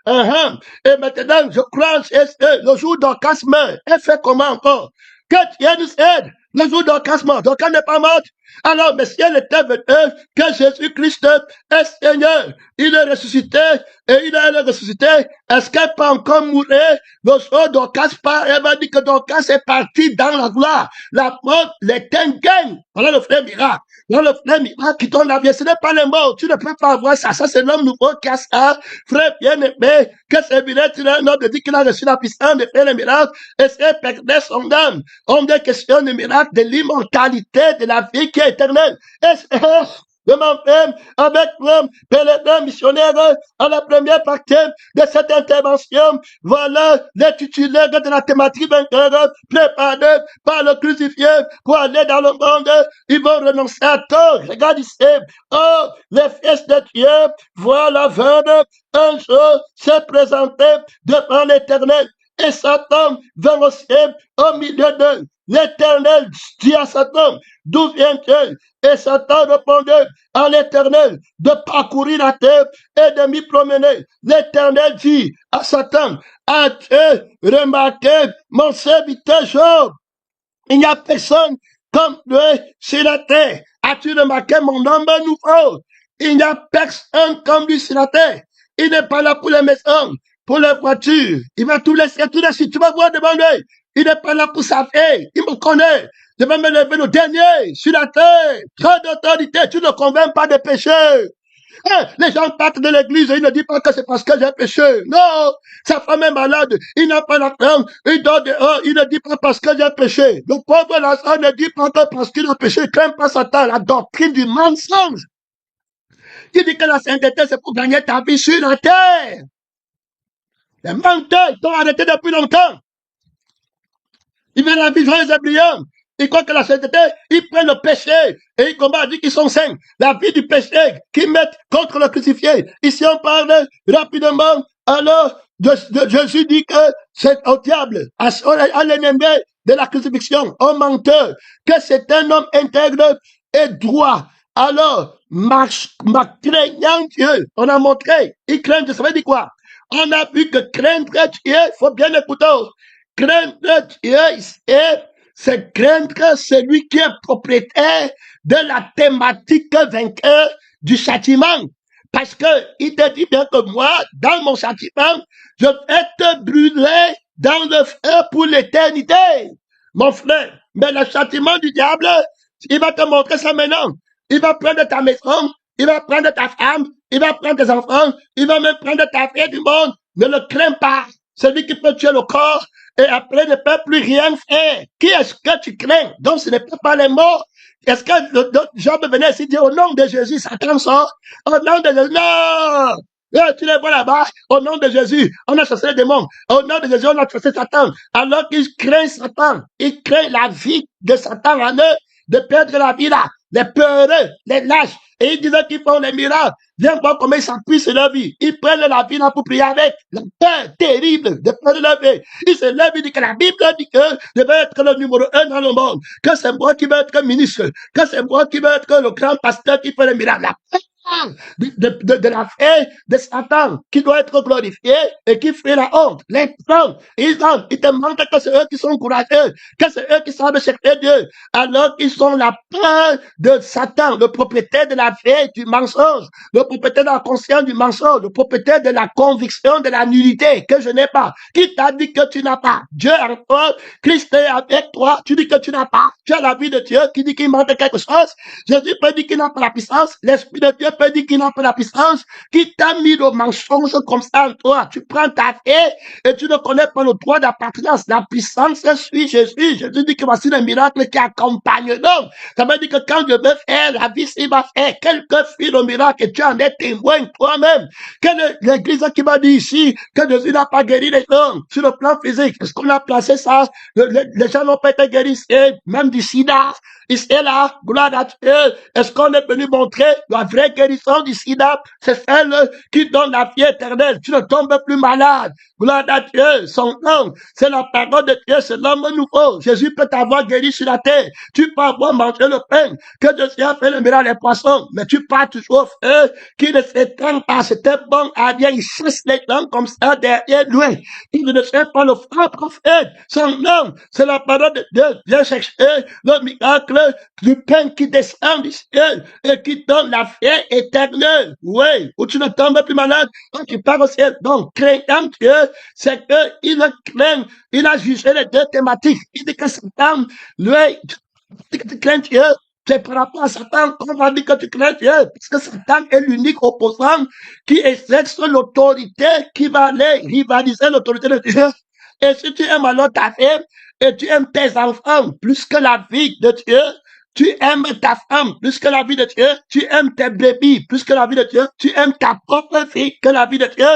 et maintenant je crois que le jour où Dorcas meurt, elle fait comment encore? Que Dieu nous aide. Le jour Dorcas meurt, Dorcas n'est pas morte. Alors, mais si elle était venue, que Jésus-Christ est Seigneur, il est ressuscité, et il est ressuscité, est-ce qu'elle peut encore mourir? Le jour Dorcas part, elle va dire que Dorcas est parti dans la gloire. La mort, les gagne. Voilà le frère miracle. Voilà le frère miracle qui donne la vie. Ce n'est pas les morts. Tu ne peux pas avoir ça. Ça, c'est l'homme nouveau qui a ça. Frère bien-aimé, que c'est bien un homme de dire qu'il a reçu la puissance de faire les miracles, et c'est perdre son âme. On des questions de miracle, de l'immortalité, de la vie qui est éternelle. Et de m'enferme avec l'homme pèlerin missionnaire à la première partie de cette intervention. Voilà les titulaires de la thématique vainqueur préparés par le crucifié pour aller dans le monde. Ils vont renoncer à tout. Regarde ici. Oh, les fils de Dieu, voilà venir un jour se présenter devant l'Éternel. Et Satan va aussi au milieu d'eux. L'Éternel dit à Satan, d'où viens-tu? Et Satan répondait à l'Éternel de parcourir la terre et de m'y promener. L'Éternel dit à Satan, as-tu remarqué mon serviteur Job? Il n'y a personne comme lui sur la terre. As-tu remarqué mon homme nouveau? Il n'y a personne comme lui sur la terre. Il n'est pas là pour les maisons, pour les voitures. Il va tout laisser, tout laisser. Tu vas voir devant lui. Il n'est pas là pour sa fille. Il me connaît. Je vais me lever le dernier sur la terre. Très d'autorité. Tu ne convaincs pas des péchés. Les gens partent de l'église et ils ne disent pas que c'est parce que j'ai péché. Non, sa femme est malade, il n'a pas la femme, il dort dehors, il ne dit pas parce que j'ai péché. Le pauvre Lazare ne dit pas que parce qu'il a péché, il craint pas Satan, la doctrine du mensonge. Il dit que la sainteté, c'est pour gagner ta vie sur la terre. Les menteurs, ils t'ont arrêté depuis longtemps. Ils veulent la vie joyeuse et brillante. Ils croient que la sainteté, ils prennent le péché et ils combattent, disent qu'ils sont saints. La vie du péché qu'ils mettent contre le crucifié. Ici, on parle rapidement. Alors, Jésus dit que c'est au diable, à l'ennemi de la crucifixion, au menteur, que c'est un homme intègre et droit. Alors, ma craignant Dieu, on a montré, il craint Dieu, ça veut dire quoi? On a vu que craindre Dieu, il faut bien écouter. Craindre Dieu, c'est craindre celui qui est propriétaire de la thématique vainqueur du châtiment. Parce que il te dit bien que moi, dans mon châtiment, je vais te brûler dans le feu pour l'éternité. Mon frère, mais le châtiment du diable, il va te montrer ça maintenant. Il va prendre ta maison, il va prendre ta femme, il va prendre tes enfants, il va même prendre ta fille du monde. Ne le crains pas. Celui qui peut tuer le corps et après ne peut plus rien faire. Qui est-ce que tu crains? Donc ce n'est pas les morts. Est-ce que Job venait ici dire au nom de Jésus, Satan sort? Au nom de Jésus, non! Tu les vois là-bas, au nom de Jésus, on a chassé les démons. Au nom de Jésus, on a chassé Satan. Alors qu'ils craignent Satan. Ils craignent la vie de Satan en eux, de perdre la vie là. Les peureux, les lâches. Et ils disaient qu'ils font les miracles. Viens voir comment ils s'appuient sur leur vie. Ils prennent la vie là pour prier avec. La peur terrible de perdre leur vie. Ils se lèvent et disent que la Bible dit que je vais être le numéro 1 dans le monde. Que c'est moi qui vais être ministre. Que c'est moi qui vais être le grand pasteur qui fait les miracles. La de la fée de Satan qui doit être glorifié et qui fait la honte. Les gens, ils te montrent que c'est eux qui sont courageux, que c'est eux qui savent chercher Dieu, alors qu'ils sont la peur de Satan, le propriétaire de la fée du mensonge, le propriétaire de la conscience du mensonge, le propriétaire de la conviction de la nullité que je n'ai pas. Qui t'a dit que tu n'as pas? Dieu en toi, Christ est avec toi, tu dis que tu n'as pas. Tu as la vie de Dieu qui dit qu'il manque quelque chose. Jésus peut dire qu'il n'a pas la puissance. L'Esprit de Dieu peut dire qu'il n'a pas la puissance. Qui t'a mis le mensonge comme ça en toi? Tu prends ta fée et tu ne connais pas le droit d'appartenance. La puissance suit Jésus. Jésus dit que voici le miracle qui accompagne l'homme. Ça veut dire que quand Dieu veut faire, la vie s'il va faire. Quel que fut le miracle, et tu en es témoin toi-même. Quelle l'église qui m'a dit ici que Jésus n'a pas guéri les hommes sur le plan physique? Est-ce qu'on a placé ça? Les gens n'ont pas été guéris, même du sida. Ici et là, gloire à Dieu. Est-ce qu'on est venu montrer la vraie guérison du sida? C'est celle qui donne la vie éternelle. Tu ne tombes plus malade. Gloire à Dieu. Son nom, c'est la parole de Dieu, c'est l'homme nouveau. Jésus peut t'avoir guéri sur la terre. Tu peux avoir mangé le pain que Dieu a fait le miracle des poissons. Mais tu pars toujours au feu qui ne s'éteint pas. C'était bon à bien. Il chasse les gens comme ça derrière lui. Il ne sait pas le frère prophète. Son nom, c'est la parole de Dieu. Viens chercher le miracle du pain qui descend du ciel et qui donne la vie éternelle. Oui, où tu ne tombes plus malade quand tu pars au ciel. Donc, craignant Dieu, c'est qu'il craint, il a jugé les deux thématiques. Il dit que Satan, lui, tu crains Dieu, c'est par rapport à Satan qu'on va dire que tu crains Dieu, parce que Satan est l'unique opposant qui exerce l'autorité, qui va aller rivaliser l'autorité de Dieu. Et si tu aimes alors ta femme, et tu aimes tes enfants plus que la vie de Dieu, tu aimes ta femme plus que la vie de Dieu, tu aimes tes bébés plus que la vie de Dieu, tu aimes ta propre fille que la vie de Dieu,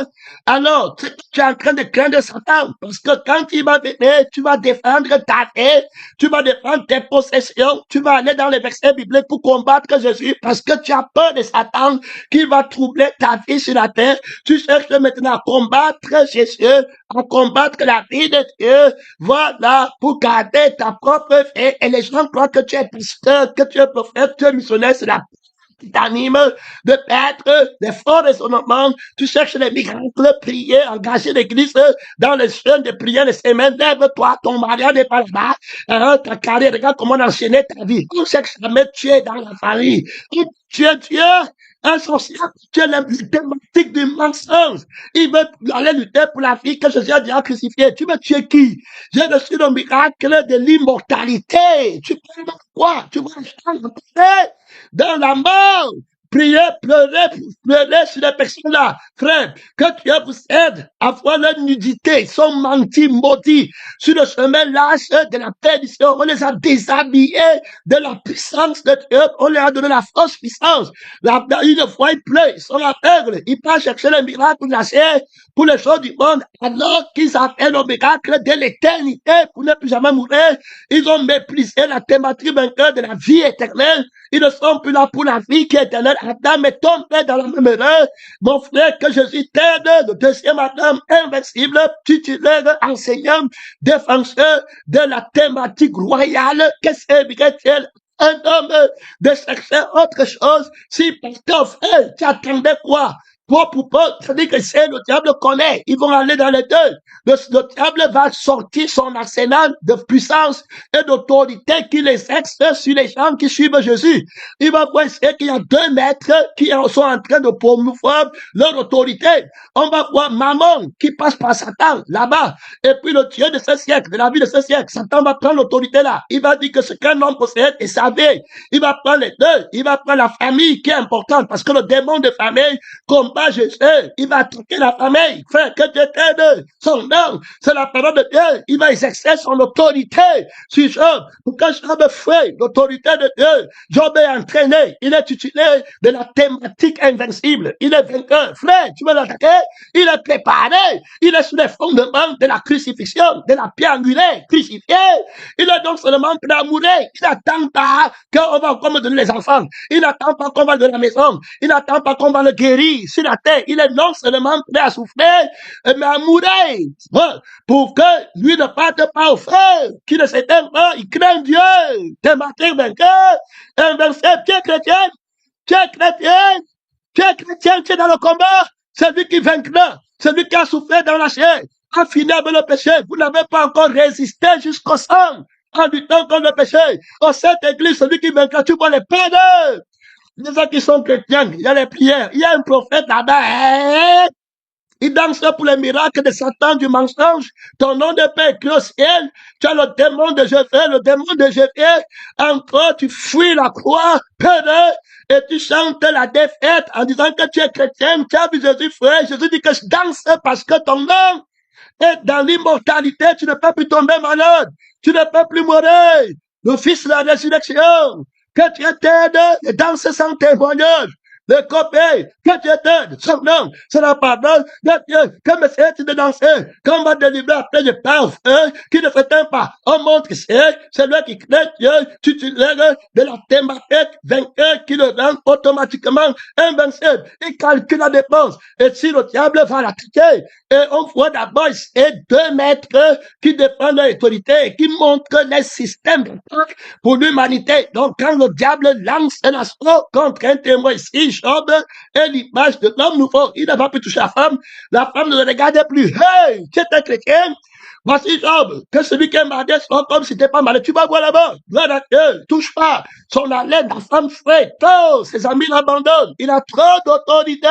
alors tu es en train de craindre Satan, parce que quand il va venir, tu vas défendre ta vie, tu vas défendre tes possessions, tu vas aller dans les versets bibliques pour combattre Jésus, parce que tu as peur de Satan qui va troubler ta vie sur la terre. Tu cherches maintenant à combattre Jésus, à combattre la vie de Dieu, voilà, pour garder ta propre vie. Et les gens croient que tu es pasteur, que tu es prophète, tu es missionnaire, c'est la qui t'anime de perdre des forts raisonnements. Tu cherches les miracles, prier, engager l'église dans les jeunes de prière, les semaines. Lève-toi, ton mariage n'est pas là-bas. Ta carrière, regarde comment enchaîner ta vie. On cherche à mettre Dieu dans la famille. Tu es Dieu. Un sorcier qui est la thématique du mensonge. Il veut aller lutter pour la vie que Jésus a déjà crucifiée. Tu veux tuer qui? J'ai reçu le miracle de l'immortalité. Tu penses quoi? Tu vas entrer dans la mort. Priez, pleurez sur les personnes-là. Frère, que Dieu vous aide à voir leur nudité, son menti maudit sur le chemin lâche de la perdition. On les a déshabillés de la puissance de Dieu. On leur a donné la fausse puissance. Ils ne voient plus, ils sont aveugles. Ils partent chercher les miracles de la chair pour les choses du monde, alors qu'ils appellent le miracle de l'éternité pour ne plus jamais mourir. Ils ont méprisé la thématique vainqueur de la vie éternelle. Ils ne sont plus là pour la vie qui est éternelle. Adam est tombé dans la même erreur. Mon frère, que Jésus t'aide, le deuxième Adam invincible, titulaire, enseignant, défenseur de la thématique royale. Qu'est-ce que un homme de chercher autre chose? Si, pasteur, frère, tu attendais quoi? Pour pas, c'est-à-dire que c'est le diable connaît. Ils vont aller dans les deux. Le diable va sortir son arsenal de puissance et d'autorité qui les exerce sur les gens qui suivent Jésus. Il va voir qu'il y a 2 maîtres qui sont en train de promouvoir leur autorité. On va voir Mammon qui passe par Satan là-bas. Et puis le Dieu de ce siècle, de la vie de ce siècle, Satan va prendre l'autorité là. Il va dire que ce qu'un homme possède est sa vie. Il va prendre les deux. Il va prendre la famille qui est importante parce que le démon de famille combat Jésus. Il va attaquer la famille. Frère, que Dieu t'aide. Son nom, c'est la parole de Dieu. Il va exercer son autorité sur Job. Pour que Job fait l'autorité de Dieu. Job est entraîné. Il est titulaire de la thématique invincible. Il est vainqueur. Frère, tu veux l'attaquer? Il est préparé. Il est sur les fondements de la crucifixion, de la pierre angulaire, crucifié. Il est donc seulement prêt à mourir. Il n'attend pas qu'on va encore me donner les enfants. Il n'attend pas qu'on va donner la maison. Il n'attend pas qu'on va le guérir sur la terre. Il est non seulement prêt à souffrir, mais à mourir. Pour que lui ne parte pas au feu, qu'il ne s'éteint pas. Il craint Dieu. T'es martyr vainqueur. Invincible. Tu es chrétien. Tu es chrétien. Tu es chrétien. Tu es dans le combat. C'est lui qui vaincra. C'est lui qui a souffert dans la chair. A fini avec le péché. Vous n'avez pas encore résisté jusqu'au sang. En luttant contre le péché. Au cette église, celui qui vaincra, tu vois les peines. Les gens qui sont chrétiens, il y a les prières. Il y a un prophète là-bas. Il danse pour les miracles de Satan, du mensonge. Ton nom de Père est au ciel. Tu as le démon de Jésus, le démon de Jésus. Encore, tu fuis la croix, Père, et tu chantes la défaite en disant que tu es chrétien. Tu as vu Jésus, frère. Jésus dit que je danse parce que ton nom est dans l'immortalité. Tu ne peux plus tomber malade. Tu ne peux plus mourir. Le Fils de la résurrection. Que tu t'aides dans ce sans témoignage. Le copain, que Dieu t'aide, son nom, c'est la parole de Dieu, que me c'est de danser, qu'on va délivrer après je parle, qui ne s'éteint pas. On montre que c'est celui qui crée Dieu, titulaire de la thématique, vainqueur qui le rend automatiquement invincible. Il calcule la dépense. Et si le diable va l'attaquer, et on voit d'abord ces 2 maîtres qui défendent l'autorité, qui montrent les systèmes d'attaque pour l'humanité. Donc quand le diable lance un assaut contre un témoin ici, Job est l'image de l'homme nouveau. Il n'a pas pu toucher la femme. La femme ne le regardait plus. Hey, tu es un chrétien. Voici Job, que celui qui est marié soit comme si tu n'étais pas marié. Tu vas voir là-bas. Gloire à Dieu. Touche pas. Son haleine, la femme fait. Oh, ses amis l'abandonnent. Il a trop d'autorité.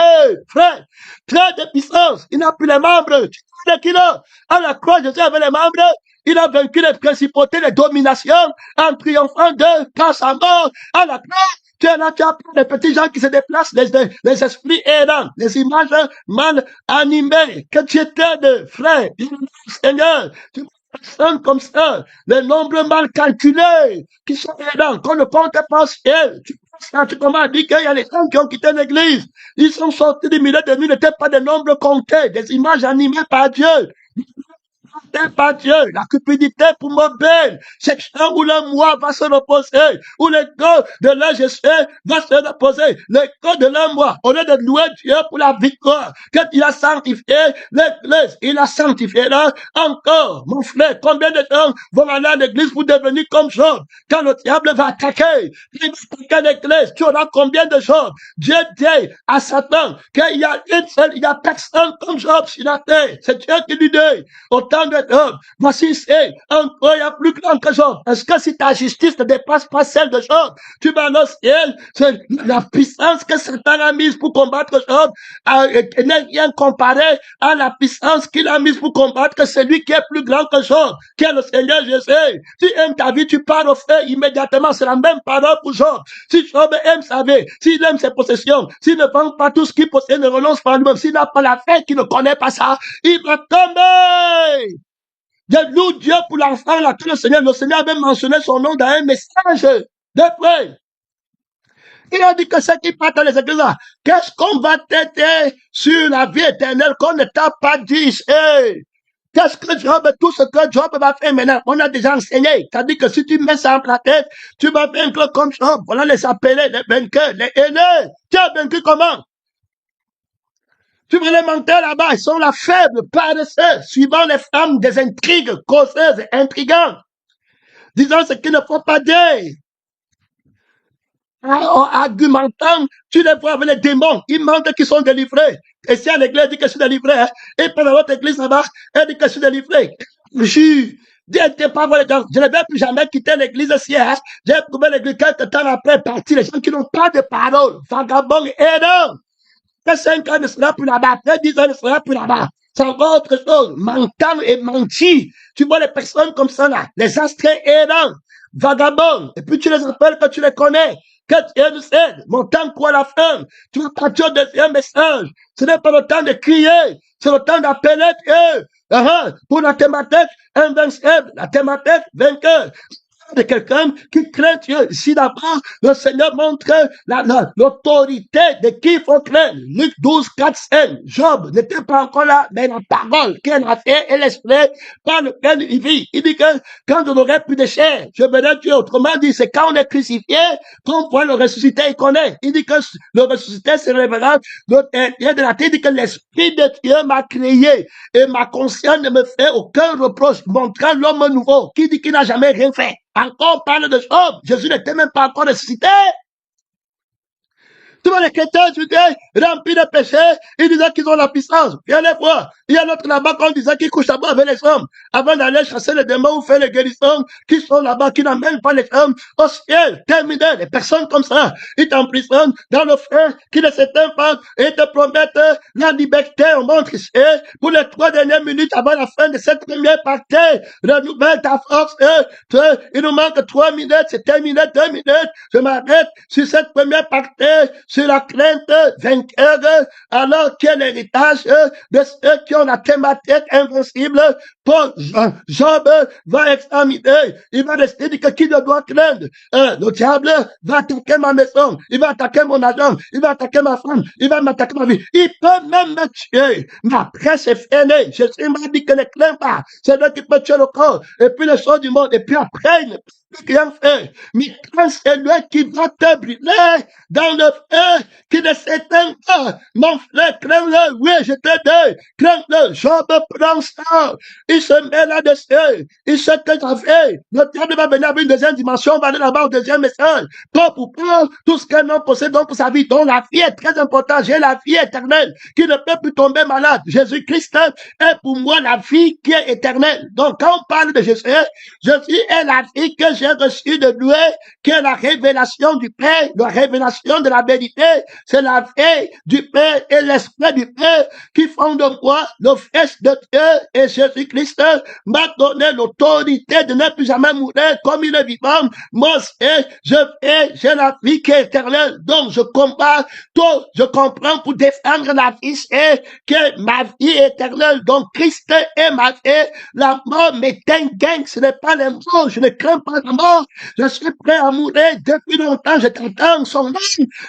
Frère, trop de puissance. Il n'a plus les membres. Tu sais qu'il a. À la croix, Jésus avait les membres. Il a vaincu les principautés, les dominations, en triomphant de par sa mort. À la croix, tu as plein de petits gens qui se déplacent, les esprits errants, les images mal animées. Que tu t'aides, frère, Seigneur, tu personnes comme ça, les nombres mal calculés, qui sont errants, qu'on ne compte pas au ciel. Tu commences à dire qu'il y a les gens qui ont quitté l'église. Ils sont sortis du milieu de nuit, n'étaient pas des nombres comptés, des images animées par Dieu. Pas Dieu, la cupidité pour mon belle, c'est que où le moi va se reposer, où le corps de l'un je sais va se reposer, le corps de l'un moi, au lieu de louer Dieu pour la victoire, qu'il a sanctifié l'église, il a sanctifié là encore, mon frère, combien de gens vont aller à l'église pour devenir comme Job, quand le diable va attaquer, l'église, tu auras combien de Job? Dieu dit à Satan qu'il y a une seule, il y a personne comme Job sur la terre, c'est Dieu qui lui dit, autant de Job. Voici, c'est incroyable, plus grand que Job. Est-ce que si ta justice ne dépasse pas celle de Job, tu vas au ciel? C'est la puissance que Satan a mise pour combattre Job n'est rien comparé à la puissance qu'il a mise pour combattre celui qui est plus grand que Job, qui est le Seigneur Jésus. Si tu aimes ta vie, tu pars au feu immédiatement. C'est la même parole pour Job. Si Job aime sa vie, s'il aime ses possessions, s'il ne vend pas tout ce qu'il possède, ne renonce pas à lui-même, s'il n'a pas la fin, qu'il ne connaît pas ça, il va tomber. Je loue Dieu pour l'enfant là que le Seigneur avait mentionné son nom dans un message de près. Il a dit que ceux qui partent dans les églises là, qu'est-ce qu'on va t'aider sur la vie éternelle qu'on ne t'a pas dit? Hey, qu'est-ce que Job, tout ce que Job va faire maintenant, on a déjà enseigné. C'est-à-dire que si tu mets ça en la tête, tu vas vaincre comme Job. Voilà les appelés, les vainqueurs, les haineux. Tu as vaincu comment? Tu vois les menteurs là-bas, ils sont la faible, paresseux, suivant les femmes des intrigues, causeuses et intrigantes, disant ce qu'il ne faut pas dire. En argumentant, tu les vois avec les démons, ils mentent qu'ils sont délivrés. Et si à l'église dit que je suis délivré, hein, et pendant l'autre église là-bas, elle dit que je suis délivré. Je ne vais plus jamais quitter l'église ici. Hein. J'ai trouvé l'église quelques temps après partir. Les gens qui n'ont pas de parole, vagabonds et haineux. Que 5 ans ne sera plus là-bas, après 10 ans ne sera plus là-bas. C'est encore autre chose. Mentant et menti. Tu vois les personnes comme ça là, les astrés haineux, vagabonds. Et puis tu les appelles que tu les connais. Que Dieu nous aide. Mon temps quoi la fin. Tu vas partir au deuxième message. Ce n'est pas le temps de crier. C'est le temps d'appeler Dieu. Pour la thématique invincible, la thématique vainqueur. De quelqu'un qui craint Dieu. Ici d'abord, le Seigneur montre l'autorité de qui il faut craindre. Luc 12, 4, 5. Job n'était pas encore là, mais la parole qu'il a fait et l'esprit par lequel il vit. Il dit que quand on n'aurait plus de chair, je verrai Dieu. Autrement dit, c'est quand on est crucifié qu'on voit le ressuscité, il connaît. Il dit que le ressuscité se révélera de la terre. Il dit que l'esprit de Dieu m'a créé et ma conscience ne me fait aucun reproche, montrant l'homme nouveau qui dit qu'il n'a jamais rien fait. Encore on parle de Job. Jésus n'était même pas encore ressuscité. Tu vois les chrétiens judaïens remplis de péchés, ils disaient qu'ils ont la puissance. Viens les voir. Il y a l'autre là-bas qu'on disait qu'ils couchent là-bas avec les hommes avant d'aller chasser les démons ou faire les guérisons, qui sont là-bas, qui n'emmènent pas les hommes au ciel. Terminé. Les personnes comme ça, ils t'emprisonnent dans le feu qui ne s'éteint pas et te promettent la liberté au monde ici. Pour les 3 dernières minutes avant la fin de cette première partie, renouvelle ta force. Il nous manque 3 minutes, c'est terminé, 2 minutes. Je m'arrête sur cette première partie. Sur la crainte vainqueur, alors quel l'héritage de ceux qui ont la thématique invincible. Pour Job va examiner, il va décider que qui ne doit craindre. Le diable va attaquer ma maison, il va attaquer mon argent, il va attaquer ma femme, il va m'attaquer ma vie. Il peut même me tuer. Mais après c'est fini. Jésus m'a dit que ne crains pas. C'est lui qui peut tuer le corps et puis les choses du monde. Et puis après, il ne peut rien faire. Mais quand c'est lui qui va te brûler dans le feu qui ne s'éteint pas. Mon frère, crains-le. Oui, je te dis, crains-le. Job prend ça. Il se met là-dessus. Il sait que j'avais. Le diable va venir avec une deuxième dimension. On va aller là-bas au deuxième message. Pas pour prendre tout ce qu'un homme possède donc pour sa vie. Donc la vie est très importante. J'ai la vie éternelle qui ne peut plus tomber malade. Jésus-Christ est pour moi la vie qui est éternelle. Donc quand on parle de Jésus, Jésus est la vie que j'ai reçue de lui, qui est la révélation du Père, la révélation de la vérité. C'est la vie du Père et l'Esprit du Père qui font de moi le Fils de Dieu. Et Jésus-Christ m'a donné l'autorité de ne plus jamais mourir comme il est vivant. Moi, j'ai la vie qui est éternelle. Donc, je combats tout, je comprends pour défendre la vie, c'est que ma vie est éternelle. Donc, Christ est ma vie. La mort m'éteint, ce n'est pas les morts. Je ne crains pas la mort. Je suis prêt à mourir depuis longtemps. Je t'entends son nom.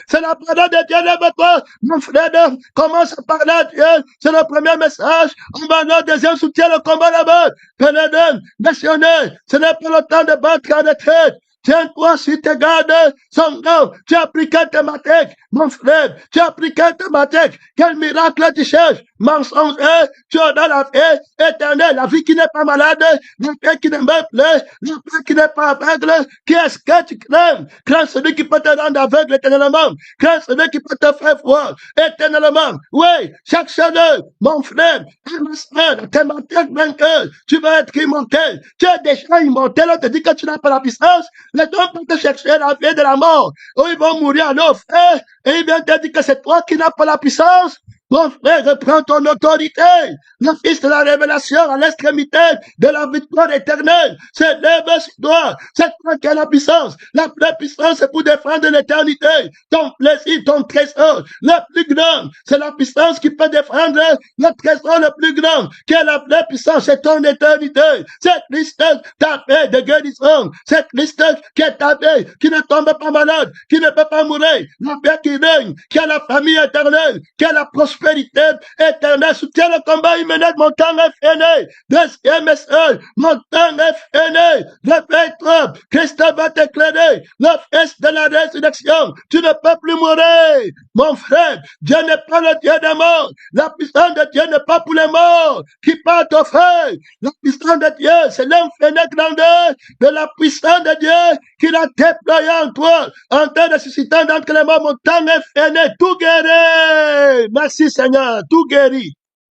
C'est la parole de Dieu, lève-toi. Mon frère, commence à parler à Dieu. C'est le premier message. On va le deuxième soutien, le combat là-bas. Pénédon, missionnaire. Ce n'est pas le temps de battre en retraite. Tiens-toi sur tes gardes, son nom. Tu as pris quelle thématique, mon frère? Tu as pris quelle thématique? Quel miracle tu cherches? Mensonge, tu as dans la vie éternelle, la vie qui n'est pas malade, la paix qui ne meurt plus, la paix qui n'est pas aveugle. Qui est-ce que tu crains? Crains celui qui peut te rendre aveugle éternellement. Crains celui qui peut te faire voir éternellement. Oui, chaque chose, mon frère, ma soeur, la thématique vainqueur, tu vas être immortel. Tu es déjà immortel, on te dit que tu n'as pas la puissance. Les hommes peuvent te chercher la vie de la mort. Oh, ils vont mourir à nos frères. Et il vient te dire que c'est toi qui n'as pas la puissance. Mon frère, reprends ton autorité. Le Fils de la révélation à l'extrémité de la victoire éternelle s'élève sur toi. C'est toi qui as la puissance. La vraie puissance, c'est pour défendre l'éternité. Ton plaisir, ton trésor, le plus grand, c'est la puissance qui peut défendre le trésor le plus grand. Qui est la vraie puissance, c'est ton éternité. C'est Christ, ta paix de guérison. C'est Christ qui est ta paix, qui ne tombe pas malade, qui ne peut pas mourir. La paix qui règne, qui a la famille éternelle, qui a la prospérité éternelle. Soutiens le combat immédiat, mon temps est fini. Deuxième message, mon temps est fini. Réveille-toi, Christ va t'éclairer. Le Fils de la résurrection, tu ne peux plus mourir. Mon frère, Dieu n'est pas le Dieu des morts. La puissance de Dieu n'est pas pour les morts qui partent au feu. La puissance de Dieu, c'est l'infinie grandeur de la puissance de Dieu qu'il a déployé en toi, en te ressuscitant d'entre les morts. Mon temps est fini, tout guéri. Merci Seigneur, tout guéri.